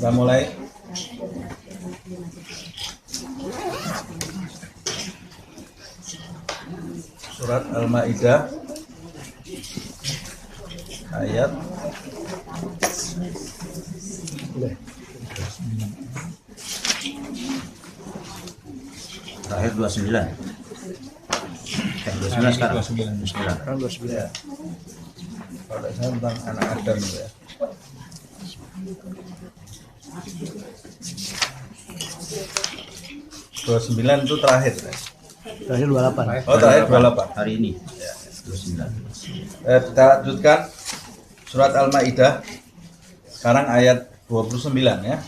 Kita mulai. Surat Al-Maidah ayat terakhir 29. 29 sekarang. 29. Ya. Kalau saya tentang anak Adam ya. Sembilan itu terakhir ya? Terakhir 28. Oh terakhir 28 hari ini ya. 29. Kita lanjutkan surat Al-Maidah sekarang ayat 29 ya.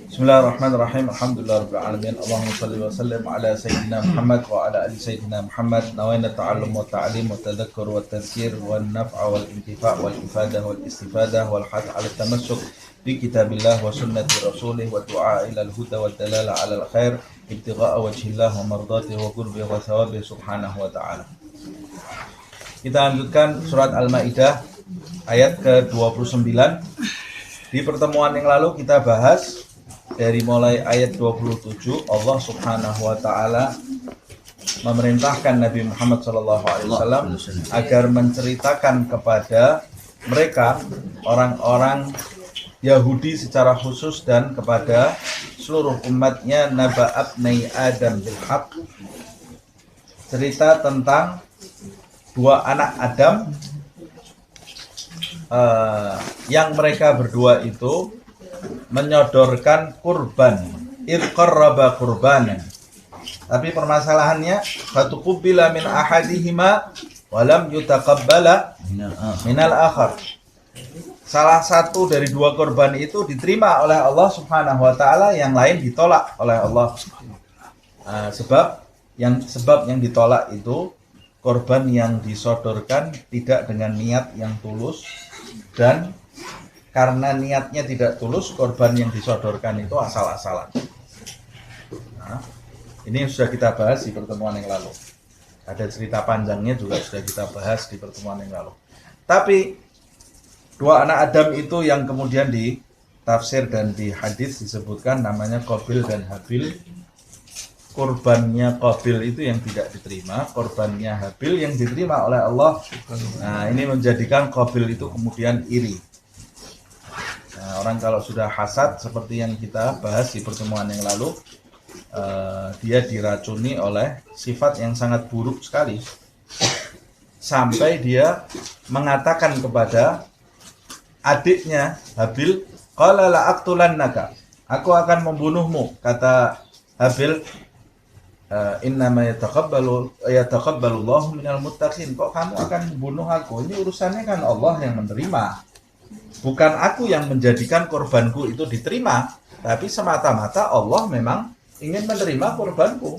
Bismillahirrahmanirrahim. Alhamdulillahirabbil alamin. Allahumma shalli wa sallim ala sayyidina Muhammad wa ala ali sayyidina Muhammad. Nawaina ta'allum wa ta'lim wa tadhakkur wa tadhkir wa naf'a wal intifa' wal ifadah wal istifadah wal hadd 'ala tamassuk bi kitabillah wa sunnati rasulih wa du'a ila al-huda wa dalala 'ala al-khair ibtigha'a wajhillah wa mardatihi wa qurbihi wa thawabihi subhanahu wa ta'ala. Kita lanjutkan surat Al-Maidah ayat ke-29. Di pertemuan yang lalu kita bahas dari mulai ayat 27, Allah Subhanahu wa taala memerintahkan Nabi Muhammad SAW agar menceritakan kepada mereka orang-orang Yahudi secara khusus dan kepada seluruh umatnya naba'abnai Adam bil haq, cerita tentang dua anak Adam yang mereka berdua itu menyodorkan kurban, qarraba kurbanan. Tapi permasalahannya fatuqbila min ahadihima wa lam yutaqabbala minal akhar. Salah satu dari dua korban itu diterima oleh Allah Subhanahu wa taala, yang lain ditolak oleh Allah. Sebab yang ditolak itu korban yang disodorkan tidak dengan niat yang tulus, dan karena niatnya tidak tulus, korban yang disodorkan itu asal-asalan. Nah, ini sudah kita bahas di pertemuan yang lalu. Ada cerita panjangnya juga sudah kita bahas di pertemuan yang lalu. Tapi dua anak Adam itu yang kemudian di tafsir dan di hadis disebutkan namanya Qabil dan Habil. Korbannya Qabil itu yang tidak diterima, korbannya Habil yang diterima oleh Allah. Nah, ini menjadikan Qabil itu kemudian iri. Nah, orang kalau sudah hasad seperti yang kita bahas di pertemuan yang lalu, dia diracuni oleh sifat yang sangat buruk sekali, sampai dia mengatakan kepada adiknya Habil, qala la aqtulannaka, aku akan membunuhmu. Kata Habil, innama yataqabbalullahu minal muttaqin, kok kamu akan membunuh aku? Ini urusannya kan Allah yang menerima, bukan aku yang menjadikan korbanku itu diterima, tapi semata-mata Allah memang ingin menerima korbanku.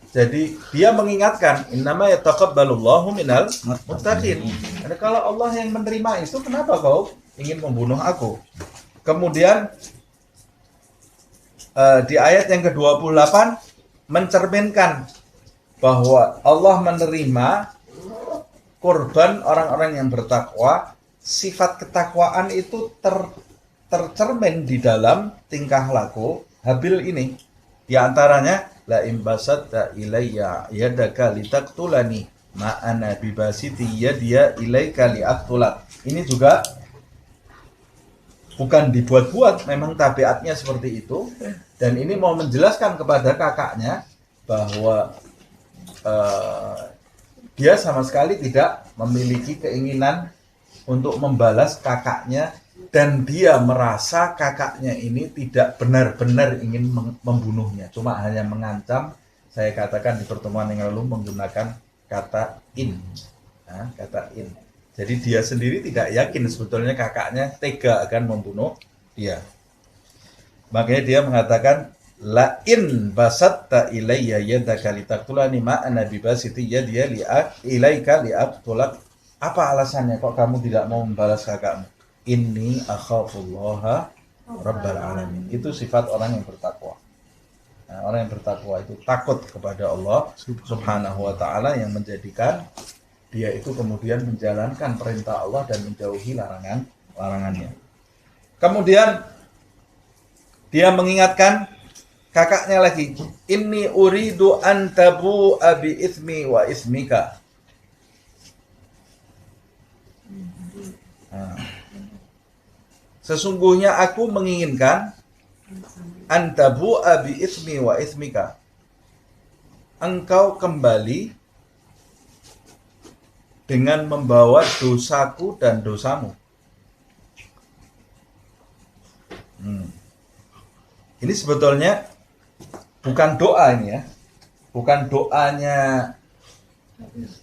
Jadi dia mengingatkan, innama yataqabbalullahu minal muttaqin. Jadi kalau Allah yang menerima itu, kenapa kau ingin membunuh aku? Kemudian di ayat yang ke-28 mencerminkan bahwa Allah menerima korban orang-orang yang bertakwa. Sifat ketakwaan itu tercermin di dalam tingkah laku Habil ini. Di antaranya, la imbasatta ilayya yadaka litaqtulani ma ana bibasiti yadiya ilaika liaqtulak. Ini juga bukan dibuat-buat, memang tabiatnya seperti itu. Dan ini mau menjelaskan kepada kakaknya bahwa dia sama sekali tidak memiliki keinginan untuk membalas kakaknya, dan dia merasa kakaknya ini tidak benar-benar ingin membunuhnya, cuma hanya mengancam. Saya katakan di pertemuan yang lalu menggunakan kata in. Nah, kata in. Jadi dia sendiri tidak yakin sebetulnya kakaknya tega akan membunuh dia. Makanya dia mengatakan, la in basatta ilayya yadaka litaqtulani ma ana bibasiti yadiya ilaika liaqtulak. Apa alasannya kok kamu tidak mau membalas kakakmu? Inni akhafullaha rabbal alamin. Itu sifat orang yang bertakwa. Nah, orang yang bertakwa itu takut kepada Allah Subhanahu wa ta'ala, yang menjadikan dia itu kemudian menjalankan perintah Allah dan menjauhi larangannya. Kemudian dia mengingatkan kakaknya lagi, inni uridu an tabu'a bi itsmi wa ismika. Sesungguhnya aku menginginkan an tabu'a bi itsmi wa ismika. Engkau kembali dengan membawa dosaku dan dosamu. Ini sebetulnya bukan doa ini ya, bukan doanya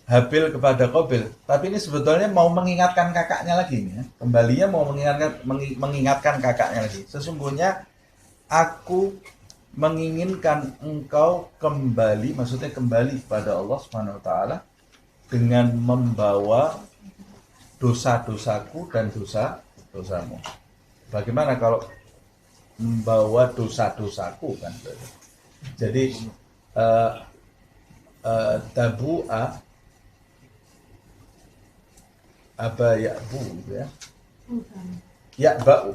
Habil kepada Qabil, tapi ini sebetulnya mau mengingatkan kakaknya lagi ini ya. Kembalinya mau mengingatkan kakaknya lagi. Sesungguhnya aku menginginkan engkau kembali, maksudnya kembali kepada Allah Subhanahu wa taala dengan membawa dosa-dosaku dan dosa-dosamu. Bagaimana kalau membawa dosa-dosaku kan? Jadi tabu'a apa ya'bu ya? Ya'ba'u.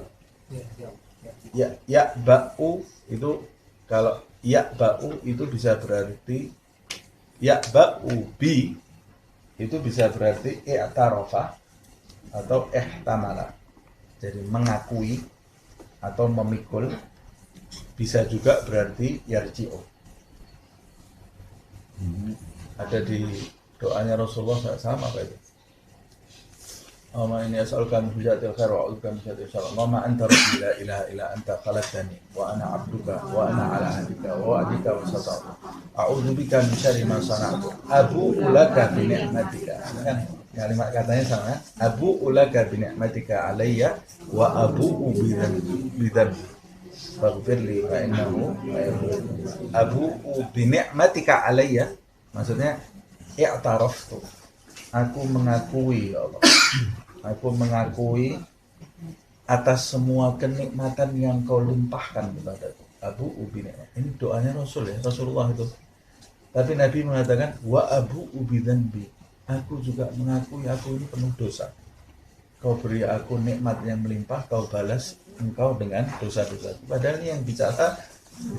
Ya'ba'u itu kalau ya'ba'u itu bisa berarti ya'ba'u bi itu bisa berarti i'tarafa atau ihtamala. Jadi mengakui atau memikul, bisa juga berarti yarji'u. Ada di doanya Rasulullah sama apa itu? Allahumma inni as'aluka min hujatil khair wa a'udzubika min syarril syarr. Allahumma anta rabbi la ilaha illa anta khalaqtani wa ana 'abduka wa ana 'ala ahdika wa wa'dika wa sata'tu. A'udzubika min syarri ma sana'tu. Abu'u laka bi ni'matika. Kan kalimat katanya sama. Abu'u laka bi ni'matika 'alayya wa abu'u bi dhanbi. Faghfirli fa innahu la yaghfiru. Abu'u bi ni'matika 'alayya maksudnya i'taraftu. Aku mengakui ya Allah. Aku mengakui atas semua kenikmatan yang kau limpahkan kepadaku. Abu ubina. Ini doanya Rasul ya, Rasulullah itu. Tapi Nabi mengatakan wa abu ubidanbi. Aku juga mengakui aku ini penuh dosa. Kau beri aku nikmat yang melimpah, kau balas engkau dengan dosa-dosa. Padahal ini yang bicara,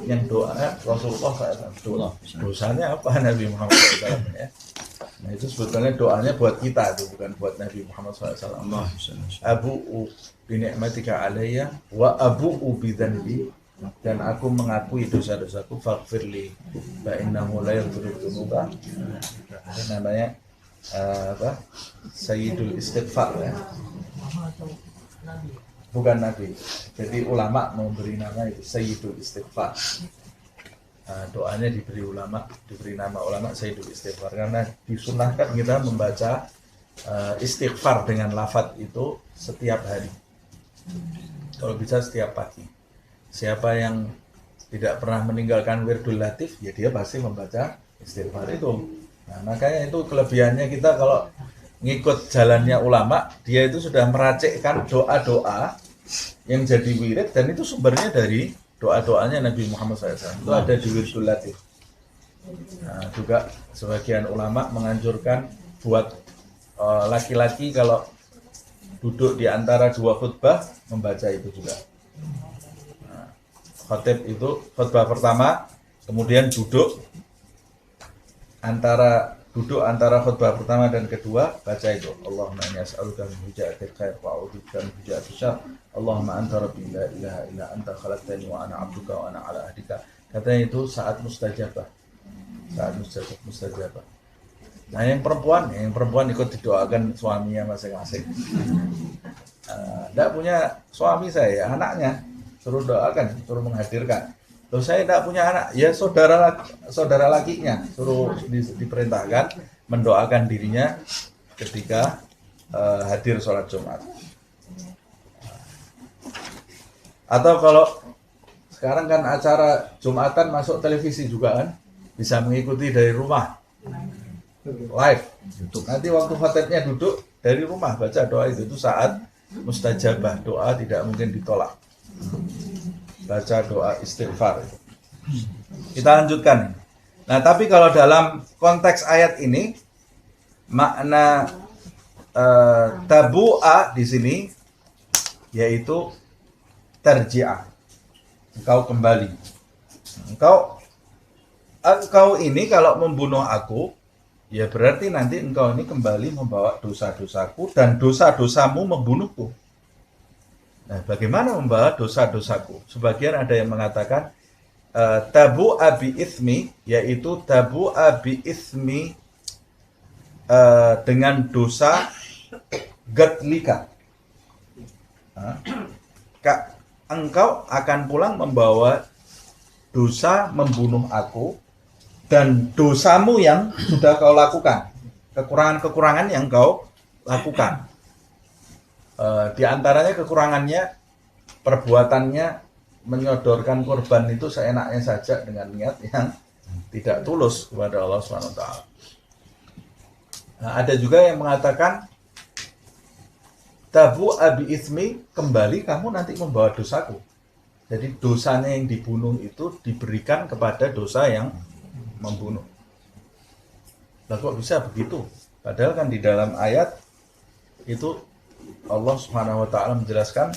yang doa Rasulullah SAW. Dosanya apa Nabi Muhammad SAW ya? Nah itu sebetulnya doanya buat kita itu, bukan buat Nabi Muhammad SAW. Abu'u binikmatika alayya wa abu'u bidhanbi, dan aku mengakui dosa-dosaku, faghfirli fa innahu la yaghfiru dzunuba. Ini namanya apa? Sayyidul Istighfar ya. Bukan Nabi. Jadi ulama memberi nama itu Sayyidul Istighfar. Doanya diberi nama ulama Sayyidul Istighfar, karena disunahkan kita membaca istighfar dengan lafadz itu setiap hari, kalau bisa setiap pagi. Siapa yang tidak pernah meninggalkan wirdul latif, ya dia pasti membaca istighfar itu. Nah, makanya itu kelebihannya kita kalau ngikut jalannya ulama, dia itu sudah meracikkan doa-doa yang jadi wirid, dan itu sumbernya dari doa-doanya Nabi Muhammad SAW. Itu ada di wirdul latif. Nah, juga sebagian ulama menganjurkan buat laki-laki kalau duduk di antara dua khutbah membaca itu juga. Nah, khotib itu khutbah pertama, kemudian duduk antara khutbah pertama dan kedua, baca itu Allahumma inni as'aluka min hujatil khair wa a'udzubika min hujatil syarr. Allahumma anta rabbi la ilaha illa anta khalaqtani wa ana 'abduka wa ana 'ala ahdika. Katanya itu saat mustajabah. Nah, yang perempuan ikut didoakan suaminya masing-masing. Tidak punya suami saya, anaknya suruh doakan, suruh menghadirkan. Loh, saya tidak punya anak, ya saudara lakinya suruh diperintahkan mendoakan dirinya ketika hadir sholat Jumat. Atau kalau sekarang kan acara Jumatan masuk televisi juga kan, bisa mengikuti dari rumah live. Nanti waktu khatibnya duduk dari rumah baca doa itu saat mustajabah, doa tidak mungkin ditolak. Baca doa istighfar. Kita lanjutkan. Nah, tapi kalau dalam konteks ayat ini makna tabu'a di sini yaitu tarji'ah. Engkau kembali. Engkau ini kalau membunuh aku, ya berarti nanti engkau ini kembali membawa dosa-dosaku dan dosa-dosamu membunuhku. Nah, bagaimana membawa dosa-dosaku? Sebagian ada yang mengatakan tabu abi ismi, yaitu tabu abi ismi dengan dosa gatlika. Engkau akan pulang membawa dosa membunuh aku dan dosamu yang sudah kau lakukan, kekurangan-kekurangan yang kau lakukan. Di antaranya kekurangannya, perbuatannya menyodorkan korban itu seenaknya saja dengan niat yang tidak tulus kepada Allah SWT. Nah, ada juga yang mengatakan tabu abi ismi, kembali kamu nanti membawa dosaku. Jadi dosanya yang dibunuh itu diberikan kepada dosa yang membunuh. Lah kok bisa begitu? Padahal kan di dalam ayat itu Allah Subhanahu wa taala menjelaskan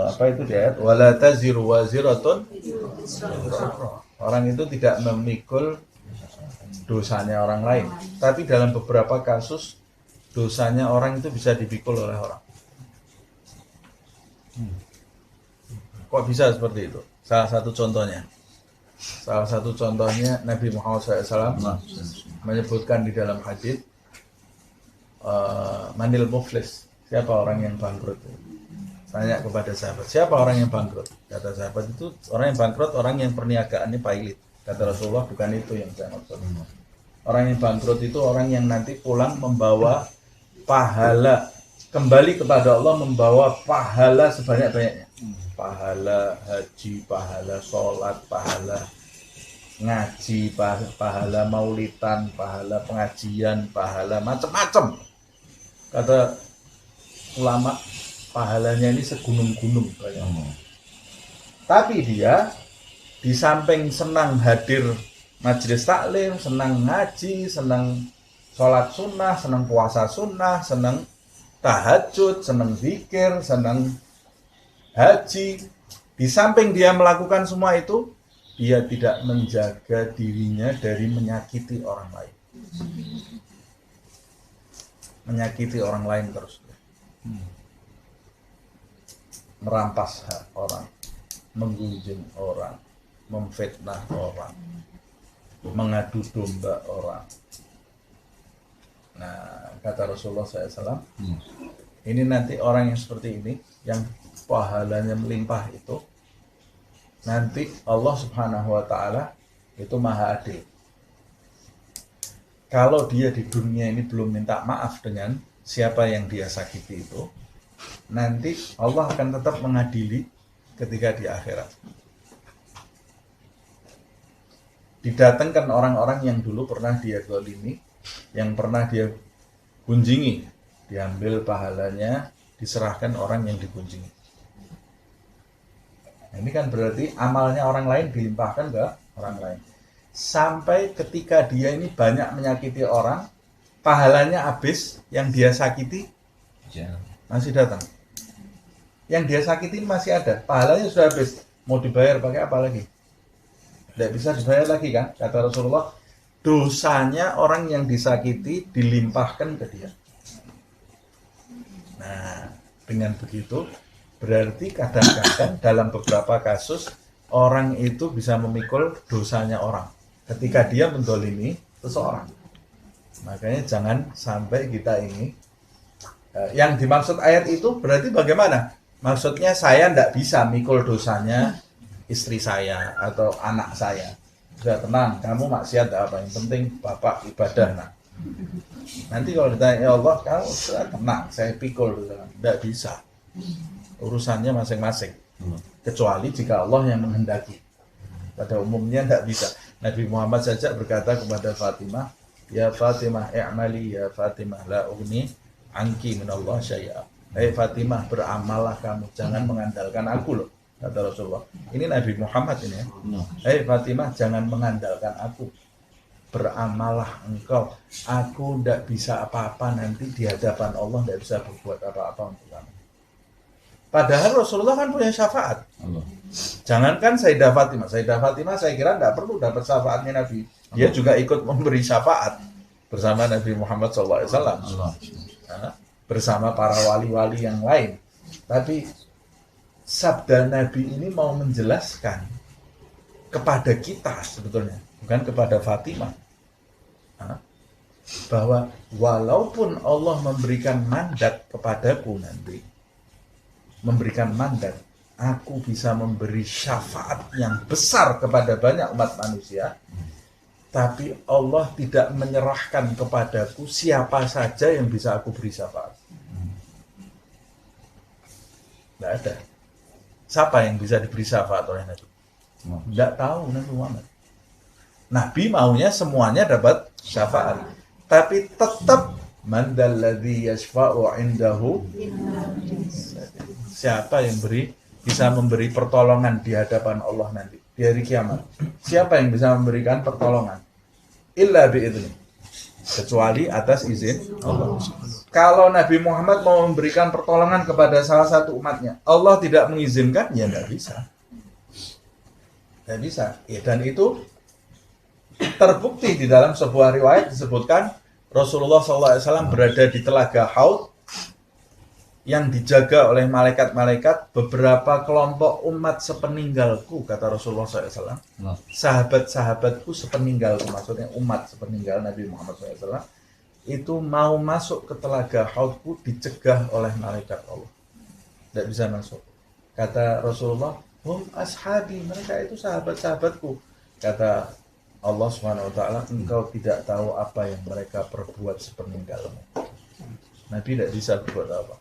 apa itu di ayat wala taziru waziratun, orang itu tidak memikul dosanya orang lain. Tapi dalam beberapa kasus dosanya orang itu bisa dipikul oleh orang. Kok bisa seperti itu? Salah satu contohnya Nabi Muhammad SAW menyebutkan di dalam hadis manil muflis, siapa orang yang bangkrut? Tanya kepada sahabat, siapa orang yang bangkrut? Kata sahabat, itu orang yang bangkrut orang yang perniagaannya pailit. Kata Rasulullah, bukan itu yang saya maksud. Orang yang bangkrut itu orang yang nanti pulang membawa pahala, kembali kepada Allah membawa pahala sebanyak-banyaknya. Pahala haji, pahala sholat, pahala ngaji, pahala maulidan, pahala pengajian, pahala macam-macam. Kata ulama, pahalanya ini segunung-gunung banyak. Tapi dia di samping senang hadir majelis taklim, senang ngaji, senang sholat sunnah, senang puasa sunnah, senang tahajud, senang zikir, senang haji. Di samping dia melakukan semua itu, dia tidak menjaga dirinya dari menyakiti orang lain. Menyakiti orang lain terus. Merampas hak orang, menggunjing orang, memfitnah orang, mengadu domba orang. Nah, kata Rasulullah SAW, ini nanti orang yang seperti ini, yang pahalanya melimpah itu, nanti Allah Subhanahu wa Ta'ala itu maha adil. Kalau dia di dunia ini belum minta maaf dengan siapa yang dia sakiti itu, nanti Allah akan tetap mengadili ketika di akhirat. Didatangkan orang-orang yang dulu pernah dia zalimi, yang pernah dia gunjingi, diambil pahalanya, diserahkan orang yang digunjingi. Nah, ini kan berarti amalnya orang lain dilimpahkan ke orang lain. Sampai ketika dia ini banyak menyakiti orang, pahalanya habis, yang dia sakiti masih datang. Yang dia sakiti masih ada, pahalanya sudah habis. Mau dibayar pakai apa lagi? Tidak bisa dibayar lagi kan? Kata Rasulullah, dosanya orang yang disakiti dilimpahkan ke dia. Nah, dengan begitu berarti kadang-kadang dalam beberapa kasus orang itu bisa memikul dosanya orang ketika dia mendolimi seseorang. Makanya jangan sampai kita ini yang dimaksud ayat itu berarti bagaimana? Maksudnya saya tidak bisa mikul dosanya istri saya atau anak saya. Sudah tenang, kamu maksiat apa? Yang penting bapak ibadah. Nah, nanti kalau ditanya ya Allah, kamu sudah tenang, saya pikul dosanya. Tidak bisa. Urusannya masing-masing. Kecuali jika Allah yang menghendaki. Pada umumnya tidak bisa. Nabi Muhammad saja berkata kepada Fatimah, ya Fatimah i'mali ya Fatimah la ugni anki minallah syai'a. Hei Fatimah, beramallah kamu, jangan mengandalkan aku loh, kata Rasulullah. Ini Nabi Muhammad ini ya. Hei Fatimah, jangan mengandalkan aku, beramallah engkau. Aku tidak bisa apa-apa nanti di hadapan Allah, tidak bisa berbuat apa-apa untuk kamu. Padahal Rasulullah kan punya syafaat. Allah. Jangankan Sayyidah Fatimah. Sayyidah Fatimah saya kira tidak perlu dapat syafaatnya Nabi. Dia juga ikut memberi syafaat bersama Nabi Muhammad SAW. Allah. Bersama para wali-wali yang lain. Tapi sabda Nabi ini mau menjelaskan kepada kita sebetulnya, bukan kepada Fatimah, bahwa walaupun Allah memberikan mandat kepadaku nanti, memberikan mandat, aku bisa memberi syafaat yang besar kepada banyak umat manusia, tapi Allah tidak menyerahkan kepadaku siapa saja yang bisa aku beri syafaat. Tidak ada. Siapa yang bisa diberi syafaat oleh Nabi? Tidak tahu Nabi Muhammad. Nabi maunya semuanya dapat syafaat, tapi tetap man dalladzi yashfa'u 'indahu, siapa yang bisa memberi pertolongan di hadapan Allah nanti di hari kiamat. Siapa yang bisa memberikan pertolongan? Illa bi'idzni, kecuali atas izin Allah. Kalau Nabi Muhammad mau memberikan pertolongan kepada salah satu umatnya, Allah tidak mengizinkan, ya tidak bisa. Tidak bisa. Ya, dan itu terbukti di dalam sebuah riwayat disebutkan Rasulullah SAW berada di telaga Haud yang dijaga oleh malaikat-malaikat beberapa kelompok umat sepeninggalku, kata Rasulullah SAW. Sahabat-sahabatku sepeninggalku, maksudnya umat sepeninggal Nabi Muhammad SAW, itu mau masuk ke telaga Haudku dicegah oleh malaikat Allah. Tidak bisa masuk. Kata Rasulullah, hum ashabi, mereka itu sahabat-sahabatku. Kata Allah SWT, engkau tidak tahu apa yang mereka perbuat sepeninggalmu. Nabi tidak bisa berbuat apa.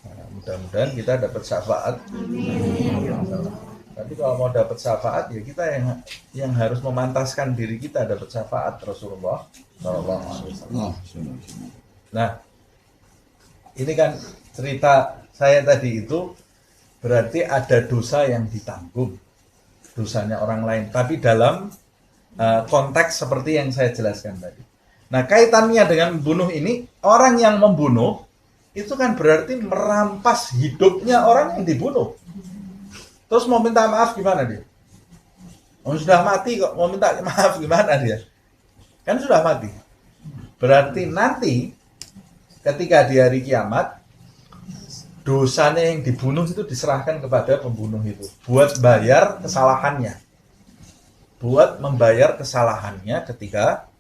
Nah, mudah-mudahan kita dapat syafaat. Tapi kalau mau dapat syafaat, ya kita yang harus memantaskan diri kita dapat syafaat Rasulullah SAW. Nah, ini kan cerita saya tadi itu berarti ada dosa yang ditanggung, dosanya orang lain. Tapi dalam konteks seperti yang saya jelaskan tadi. Nah, kaitannya dengan membunuh ini, orang yang membunuh itu kan berarti merampas hidupnya orang yang dibunuh. Terus mau minta maaf gimana dia? Sudah mati kok mau minta maaf gimana dia? Kan sudah mati. Berarti nanti ketika di hari kiamat dosanya yang dibunuh itu diserahkan kepada pembunuh itu buat bayar kesalahannya. Buat membayar kesalahannya ketika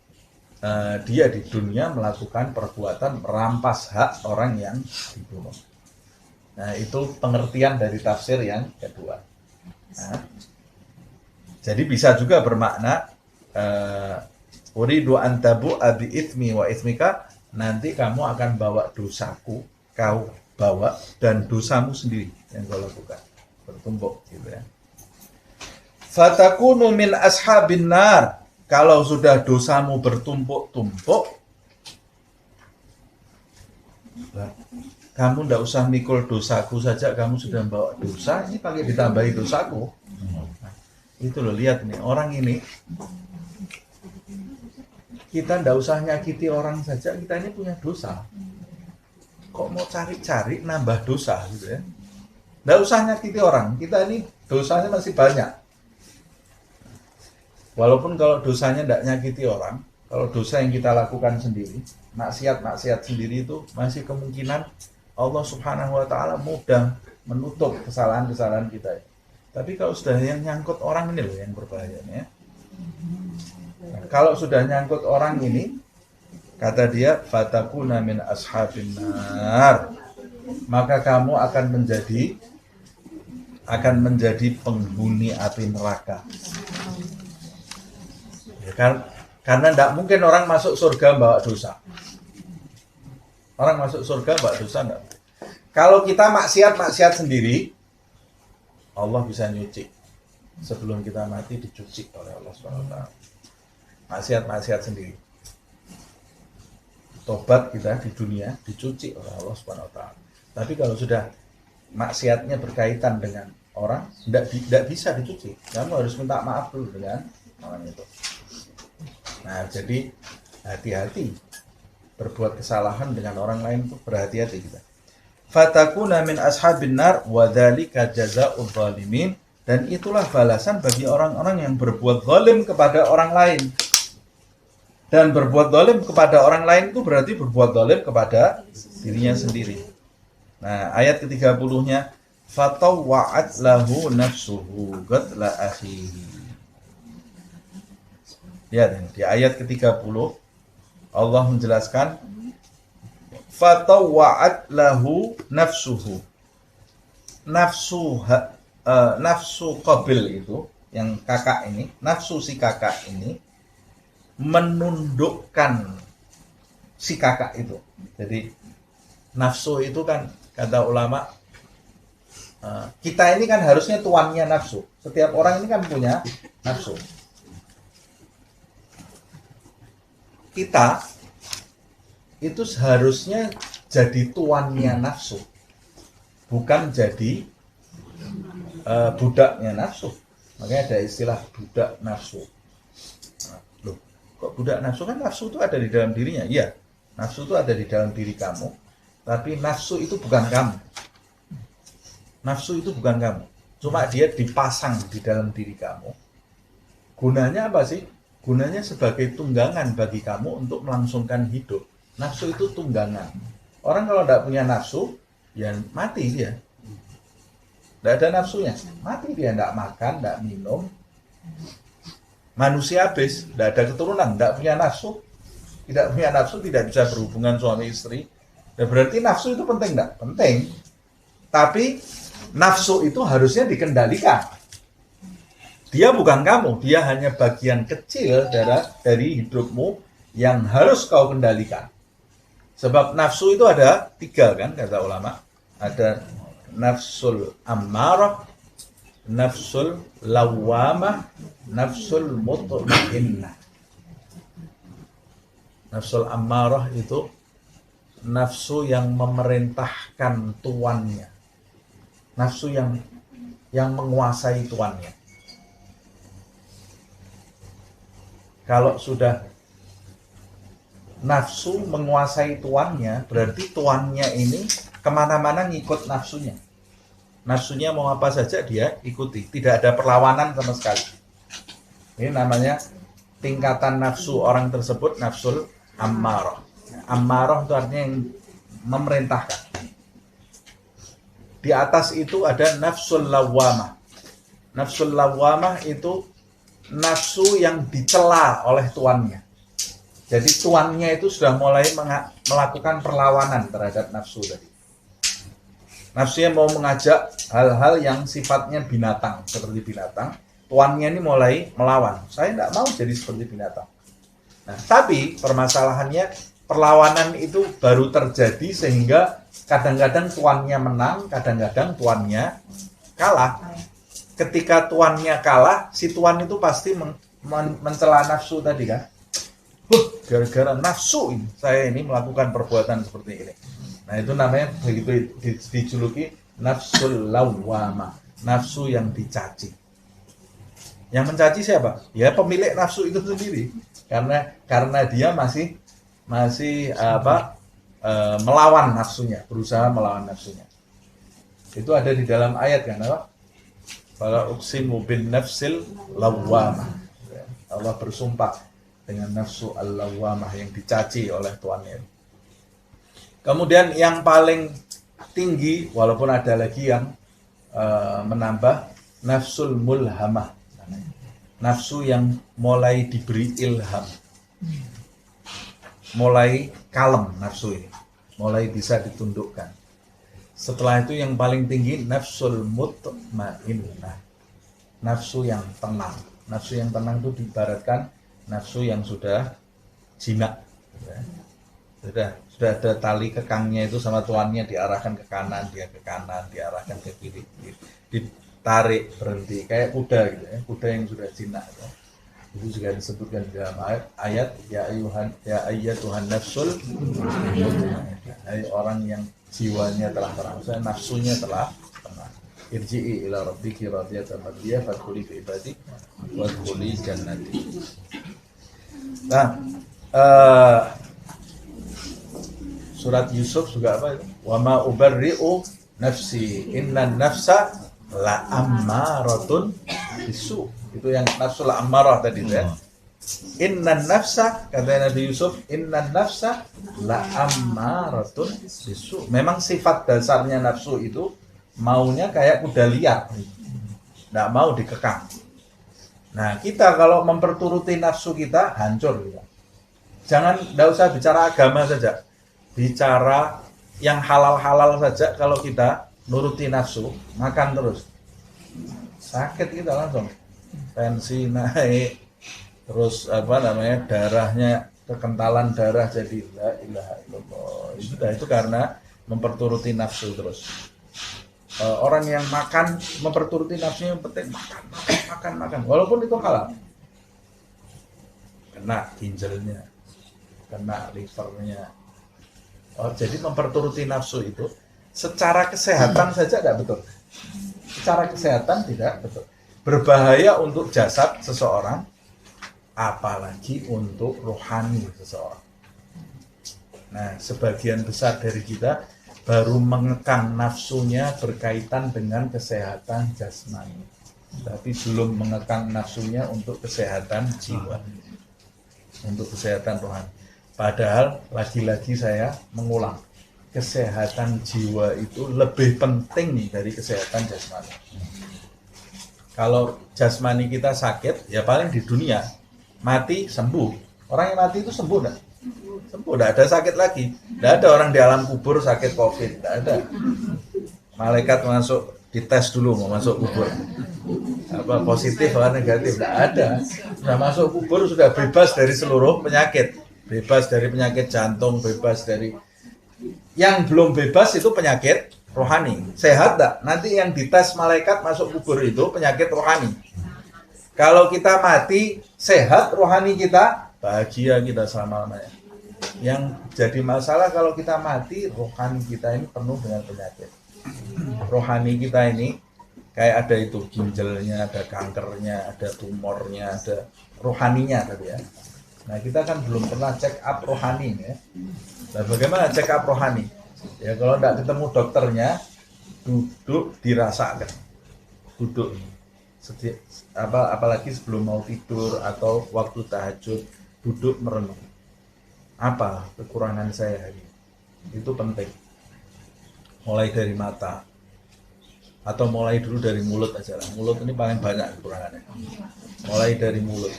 dia di dunia melakukan perbuatan merampas hak orang yang dibunuh. Nah, itu pengertian dari tafsir yang kedua. Nah, jadi bisa juga bermakna uridu an tabu'a bi itsmi wa itsmika, nanti kamu akan bawa dosaku, kau bawa, dan dosamu sendiri yang kau lakukan. Bertumpuk gitu ya. Fatakunu min ashabin nar. Kalau sudah dosamu bertumpuk-tumpuk, kamu tidak usah mikul dosaku saja, kamu sudah membawa dosa, ini pakai ditambahi dosaku. Nah, itu loh, lihat nih, orang ini, kita tidak usah nyakiti orang saja, kita ini punya dosa. Kok mau cari-cari nambah dosa gitu ya? Tidak usah nyakiti orang, kita ini dosanya masih banyak. Walaupun kalau dosanya tidak nyakiti orang, kalau dosa yang kita lakukan sendiri, maksiat sendiri itu masih kemungkinan Allah Subhanahu wa Ta'ala mudah menutup kesalahan-kesalahan kita. Tapi kalau sudah yang nyangkut orang ini loh yang berbahayanya. Nah, kalau sudah nyangkut orang ini, kata dia, fatakuna min ashabin nar, maka kamu akan menjadi penghuni api neraka. Ya, karena tidak mungkin orang masuk surga bawa dosa. Orang masuk surga bawa dosa enggak. Kalau kita maksiat sendiri, Allah bisa nyuci. Sebelum kita mati dicuci oleh Allah SWT. Maksiat sendiri. Tobat kita di dunia dicuci oleh Allah SWT. Tapi kalau sudah maksiatnya berkaitan dengan orang, tidak bisa dicuci. Kamu harus minta maaf dulu dengan orang itu. Nah, jadi hati-hati berbuat kesalahan dengan orang lain, itu berhati-hati kita. fatakuna min ashabin nar wa dzalika jazaa'ul zalimin, dan itulah balasan bagi orang-orang yang berbuat zalim kepada orang lain. Dan berbuat zalim kepada orang lain itu berarti berbuat zalim kepada dirinya sendiri. Nah, ayat ke-30-nya fatawwa'at lahu nafsuhu qatla akhihi. Ya, di ayat ke-30 Allah menjelaskan fatawwa'at lahu nafsuhu. Nafsu Qabil itu, yang kakak ini, nafsu si kakak ini menundukkan si kakak itu. Jadi nafsu itu kan kata ulama, kita ini kan harusnya tuannya nafsu. Setiap orang ini kan punya nafsu. Kita itu seharusnya jadi tuannya nafsu, bukan jadi budaknya nafsu. Makanya ada istilah budak nafsu. Loh, kok budak nafsu? Kan nafsu itu ada di dalam dirinya. Iya, nafsu itu ada di dalam diri kamu, tapi nafsu itu bukan kamu. Nafsu itu bukan kamu, cuma dia dipasang di dalam diri kamu. Gunanya apa sih? Gunanya sebagai tunggangan bagi kamu untuk melangsungkan hidup. Nafsu itu tunggangan. Orang kalau tidak punya nafsu, ya mati dia. Tidak ada nafsunya, mati dia. Tidak makan, tidak minum. Manusia habis, tidak ada keturunan, tidak punya nafsu. Tidak punya nafsu, tidak bisa berhubungan suami istri. Ya berarti nafsu itu penting, tidak? Penting. Tapi nafsu itu harusnya dikendalikan. Dia bukan kamu, dia hanya bagian kecil dari hidupmu yang harus kau kendalikan. Sebab nafsu itu ada 3 kan, kata ulama. Ada nafsul ammarah, nafsul lawwamah, nafsul mutmainnah. Nafsul ammarah itu nafsu yang memerintahkan tuannya. Nafsu yang menguasai tuannya. Kalau sudah nafsu menguasai tuannya, berarti tuannya ini kemana-mana ngikut nafsunya. Nafsunya mau apa saja dia ikuti, tidak ada perlawanan sama sekali. Ini namanya tingkatan nafsu orang tersebut, nafsul ammarah. Ammarah itu artinya yang memerintahkan. Di atas itu ada nafsul lawwamah. Nafsul lawwamah itu nafsu yang dicela oleh tuannya. Jadi tuannya itu sudah mulai melakukan perlawanan terhadap nafsu tadi. Nafsunya mau mengajak hal-hal yang sifatnya binatang, seperti binatang. Tuannya ini mulai melawan. Saya tidak mau jadi seperti binatang. Nah, tapi permasalahannya perlawanan itu baru terjadi sehingga kadang-kadang tuannya menang, kadang-kadang tuannya kalah. Ketika tuannya kalah, si tuan itu pasti mencela nafsu tadi kan. Gara-gara nafsu ini, saya ini melakukan perbuatan seperti ini. Nah itu namanya begitu dijuluki nafsul lawwamah, nafsu yang dicaci. Yang mencaci siapa? Ya pemilik nafsu itu sendiri. Karena dia masih melawan nafsunya, berusaha melawan nafsunya. Itu ada di dalam ayat kan, apa? Fala uqsimu bin nafsil lawwamah. Allah bersumpah dengan nafsu al-lawwamah yang dicaci oleh tuannya. Kemudian yang paling tinggi, walaupun ada lagi yang menambah, nafsul mulhamah. Nafsu yang mulai diberi ilham. Mulai kalem nafsu ini. Mulai bisa ditundukkan. Setelah itu yang paling tinggi nafsul mutmainnah. Nafsu yang tenang. Nafsu yang tenang itu diibaratkan nafsu yang sudah jinak. Sudah ada tali kekangnya itu sama tuannya, diarahkan ke kanan, dia ke kanan, diarahkan ke kiri. Ditarik, berhenti. Kayak kuda gitu ya. Kuda yang sudah jinak. Ya. Itu juga disebutkan di dalam ayat ya ayyatuhan nafsul mutmainnah. Hai orang yang jiwanya telah tenang, nafsunya telah tenang. Irji'i ila rabbiki radiyatan mardiyah fadkhuli fi ibadi wadkhuli jannati. Nah, surat Yusuf juga apa itu? Wa ma ubarri'u nafsi innan nafsa la ammaratun bisu. Itu yang nafsu la ammarah tadi ya. Innan nafsa, kata Nabi Yusuf, innan nafsa la ammaratun bisu. Memang sifat dasarnya nafsu itu maunya kayak kuda liar, nggak mau dikekang. Nah, kita kalau memperturuti nafsu kita hancur kita. Jangan, nggak usah bicara agama saja, bicara yang halal-halal saja. Kalau kita nuruti nafsu, makan terus, sakit kita langsung, tensi naik, terus darahnya, kekentalan darah jadi la ilaha illallah. Itu karena memperturuti nafsu terus. Orang yang makan memperturuti nafsunya, yang penting makan, walaupun itu halal, kena ginjalnya, kena livernya. Jadi memperturuti nafsu itu secara kesehatan saja tidak betul. Secara kesehatan tidak betul. Berbahaya untuk jasad seseorang, apalagi untuk rohani seseorang. Nah, sebagian besar dari kita baru mengekang nafsunya berkaitan dengan kesehatan jasmani, tapi belum mengekang nafsunya untuk kesehatan jiwa, untuk kesehatan rohani. Padahal lagi-lagi saya mengulang, kesehatan jiwa itu lebih penting dari kesehatan jasmani. Kalau jasmani kita sakit, ya paling di dunia mati sembuh. Orang yang mati itu sembuh enggak? Sembuh, tidak ada sakit lagi. Tidak ada orang di alam kubur sakit COVID, tidak ada. Malaikat masuk dites dulu mau masuk kubur, apa positif atau negatif, tidak ada. Sudah masuk kubur sudah bebas dari seluruh penyakit, bebas dari penyakit jantung, bebas dari. Yang belum bebas itu penyakit rohani. Sehat tak? Nanti yang dites malaikat masuk kubur itu penyakit rohani. Kalau kita mati sehat, rohani kita bahagia, kita selama-lamanya. Yang jadi masalah kalau kita mati, rohani kita ini penuh dengan penyakit. Rohani kita ini kayak ada itu ginjalnya, ada kankernya, ada tumornya, ada rohaninya tadi ya. Nah, kita kan belum pernah check up rohani ya. Nah, bagaimana check up rohani? Ya kalau tidak ketemu dokternya, duduk dirasakan. Duduk. Apalagi sebelum mau tidur atau waktu tahajud, duduk merenung. Apa kekurangan saya hari ini? Itu penting. Mulai dari mata, atau mulai dulu dari mulut aja lah. Mulut ini paling banyak kekurangannya. Mulai dari mulut.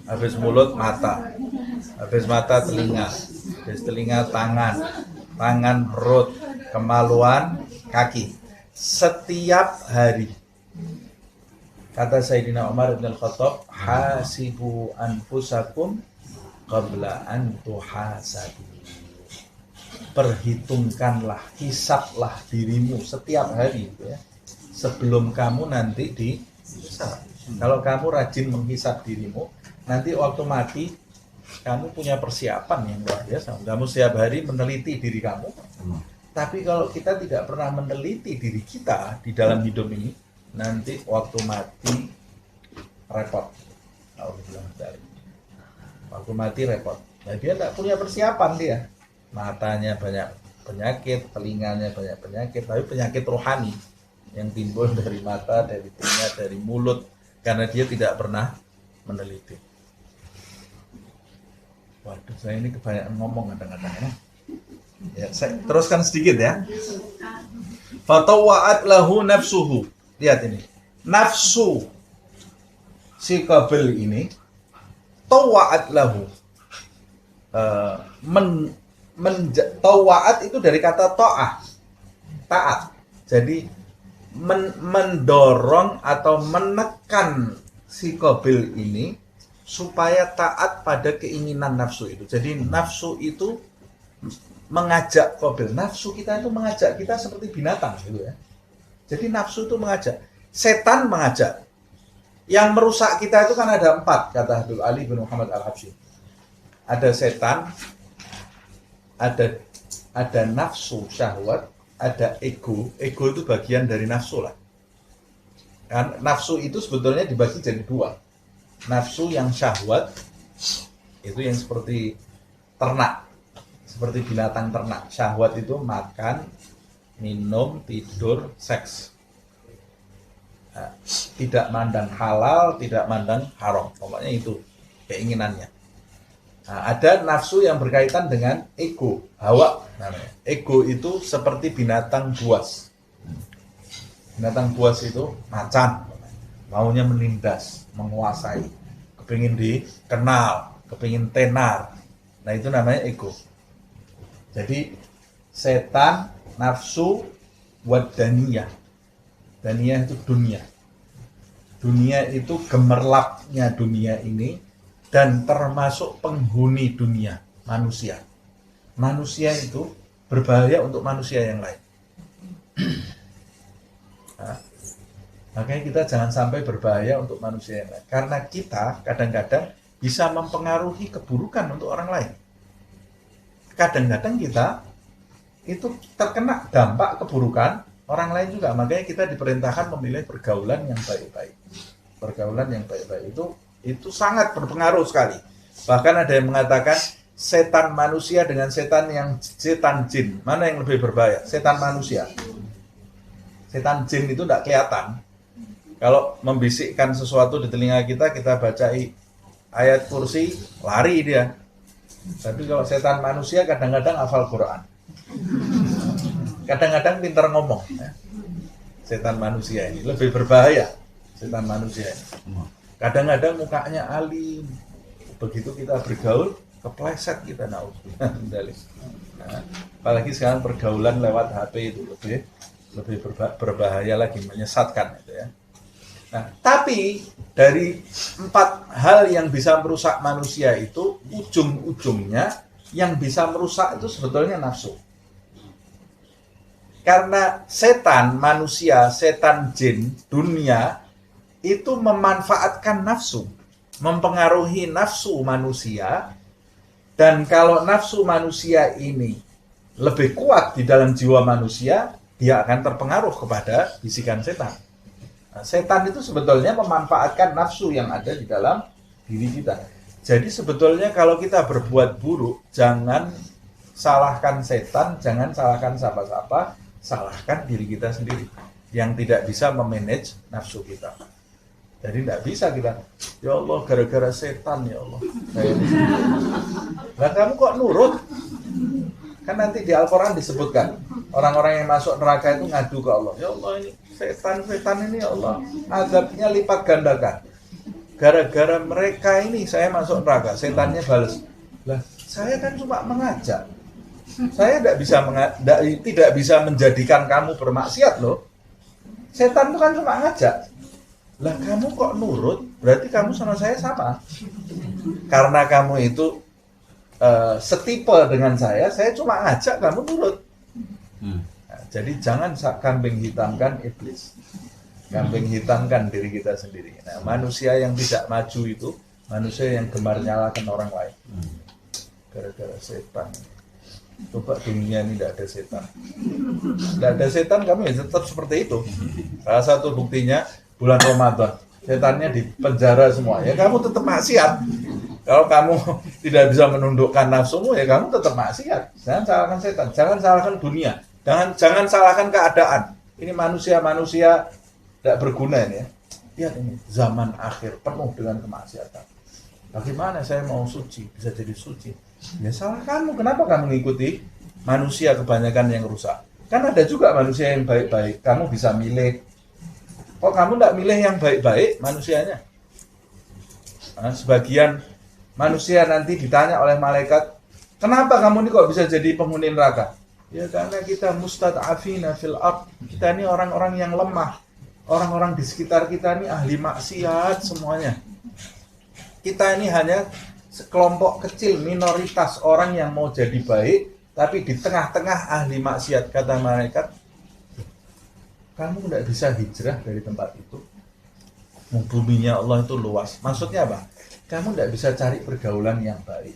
Habis mulut mata, habis mata telinga, habis telinga tangan, tangan perut, kemaluan kaki. Setiap hari. Kata Sayyidina Umar bin Al-Khattab, hasibu anfusakum qabla an tuhasabu. Perhitungkanlah, hisablah dirimu setiap hari ya, sebelum kamu nanti dihisab. Kalau kamu rajin menghisab dirimu, nanti waktu mati kamu punya persiapan yang luar biasa. Kamu setiap hari meneliti diri kamu. Tapi kalau kita tidak pernah meneliti diri kita di dalam hidup ini, nanti waktu mati repot. Waktu mati repot. Nah, dia tidak punya persiapan dia. Matanya banyak penyakit, telinganya banyak penyakit, tapi penyakit rohani yang timbul dari mata, dari telinga, dari mulut, karena dia tidak pernah meneliti. Waduh, saya ini kebanyakan ngomong kadang-kadang. Ya, saya teruskan sedikit ya. Fatawa'at lahu nafsuhu. Lihat ini. Nafsu si Qabil ini tawa'at lahu. Tawa'at itu dari kata ta'ah. Taat. Jadi mendorong atau menekan si Qabil ini supaya taat pada keinginan nafsu itu. Jadi nafsu itu mengajak Qabil. Nafsu kita itu mengajak kita seperti binatang gitu ya. Jadi nafsu itu mengajak. Setan mengajak. Yang merusak kita itu kan ada 4, kata Habib Ali bin Muhammad Al-Habsyi. Ada setan, ada nafsu syahwat, ada ego. Ego itu bagian dari nafsu lah. Kan nafsu itu sebetulnya dibagi jadi 2. Nafsu yang syahwat itu yang seperti ternak. seperti binatang ternak. Syahwat itu makan, minum, tidur, seks. Nah, tidak mandang halal, tidak mandang haram. Pokoknya itu keinginannya. Nah, ada nafsu yang berkaitan dengan ego, hawa namanya. Ego itu seperti binatang buas. Binatang buas itu macan, maunya menindas, menguasai, kepingin dikenal, kepingin tenar. Nah itu namanya ego. Jadi setan, nafsu, wadaniyah. Daniyah itu dunia. Dunia itu gemerlapnya dunia ini dan termasuk penghuni dunia, manusia. Manusia itu berbahaya untuk manusia yang lain. Nah, makanya kita jangan sampai berbahaya untuk manusia yang lain. Karena kita kadang-kadang bisa mempengaruhi keburukan untuk orang lain. Kadang-kadang kita itu terkena dampak keburukan orang lain juga. Makanya kita diperintahkan memilih pergaulan yang baik-baik. Pergaulan yang baik-baik itu sangat berpengaruh sekali. Bahkan ada yang mengatakan setan manusia dengan setan jin, mana yang lebih berbahaya? Setan manusia. Setan jin itu tidak kelihatan. Kalau membisikkan sesuatu di telinga kita, kita bacai ayat kursi, lari dia. Tapi kalau setan manusia kadang-kadang hafal Quran. Kadang-kadang pintar ngomong. Setan manusia ini lebih berbahaya. Setan manusia ini. Kadang-kadang mukanya alim. Begitu kita bergaul, kepleset kita naudzubillah. Nah, apalagi sekarang pergaulan lewat HP itu lebih berbahaya lagi, menyesatkan itu ya. Nah, tapi dari 4 hal yang bisa merusak manusia itu, ujung-ujungnya yang bisa merusak itu sebetulnya nafsu. Karena setan manusia, setan jin, dunia itu memanfaatkan nafsu, mempengaruhi nafsu manusia. Dan kalau nafsu manusia ini lebih kuat di dalam jiwa manusia, dia akan terpengaruh kepada bisikan setan. Nah, setan itu sebetulnya memanfaatkan nafsu yang ada di dalam diri kita. Jadi sebetulnya kalau kita berbuat buruk, jangan salahkan setan, jangan salahkan siapa-siapa, salahkan diri kita sendiri yang tidak bisa memanage nafsu kita. Jadi tidak bisa kita, ya Allah gara-gara setan ya Allah. Nah kamu kok nurut? Kan nanti di Al-Quran disebutkan orang-orang yang masuk neraka itu ngadu ke Allah. Ya Allah ini setan ini ya Allah azabnya lipat gandakan. Gara-gara mereka ini saya masuk neraka, setannya balas. Lah saya kan cuma mengajak. Saya tidak bisa menjadikan kamu bermaksiat loh. Setan itu kan cuma ngajak. Lah kamu kok nurut? Berarti kamu sama saya sama. Karena kamu itu setipe dengan saya cuma ngajak kamu nurut. Nah, jadi jangan kambing hitamkan iblis. Kambing hitamkan diri kita sendiri. Nah, manusia yang tidak maju itu manusia yang gemar nyalakan orang lain. Gara-gara setan. Coba dunia ini tidak ada setan. Tidak ada setan, kamu ya tetap seperti itu. Salah satu buktinya bulan Ramadan, setannya di penjara semua. Ya kamu tetap maksiat. Kalau kamu tidak bisa menundukkan nafsumu, ya kamu tetap maksiat. Jangan salahkan setan, jangan salahkan dunia, jangan salahkan keadaan. Ini manusia tidak berguna ini ya. Lihat ini, zaman akhir penuh dengan kemaksiatan. Bagaimana saya mau suci, bisa jadi suci? Ya salah kamu, kenapa kamu mengikuti manusia kebanyakan yang rusak? Kan ada juga manusia yang baik-baik, kamu bisa milih. Kok kamu tidak milih yang baik-baik manusianya? Nah, sebagian manusia nanti ditanya oleh malaikat, kenapa kamu ini kok bisa jadi penghuni neraka? Ya karena kita mustad'afina fil ard. Kita ini orang-orang yang lemah. Orang-orang di sekitar kita ini ahli maksiat semuanya. Kita ini hanya sekelompok kecil, minoritas orang yang mau jadi baik, tapi di tengah-tengah ahli maksiat. Kata malaikat, kamu tidak bisa hijrah dari tempat itu. Buminya Allah itu luas. Maksudnya apa? Kamu tidak bisa cari pergaulan yang baik.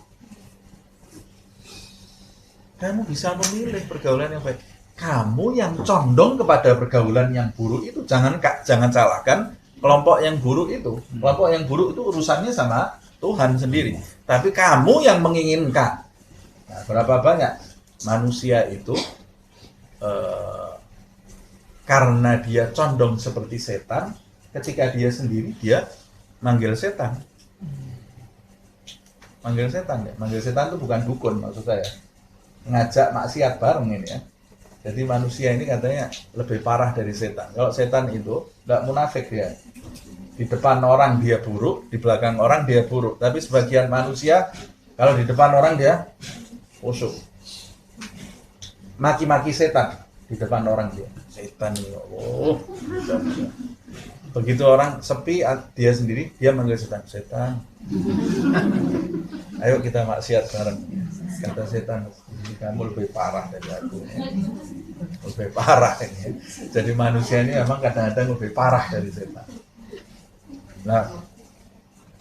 Kamu bisa memilih pergaulan yang baik. Kamu yang condong kepada pergaulan yang buruk itu jangan salahkan kelompok yang buruk itu. Kelompok yang buruk itu urusannya sama Tuhan sendiri. Tapi kamu yang menginginkan Nah, berapa banyak manusia itu karena dia condong seperti setan, ketika dia sendiri dia manggil setan. Manggil setan ya. Manggil setan itu bukan dukun maksud saya. Ngajak maksiat bareng ini ya. Jadi manusia ini katanya lebih parah dari setan. Kalau setan itu nggak munafik dia. Di depan orang dia buruk, di belakang orang dia buruk. Tapi sebagian manusia kalau di depan orang dia khusyuk. Maki-maki setan di depan orang dia. Setan ini, oh. Begitu orang sepi, dia sendiri, dia manggil setan. Setan. Ayo kita maksiat bareng. Kata setan, kamu lebih parah dari aku. Lebih parah ini. Jadi manusia ini memang kadang-kadang lebih parah dari setan. Nah,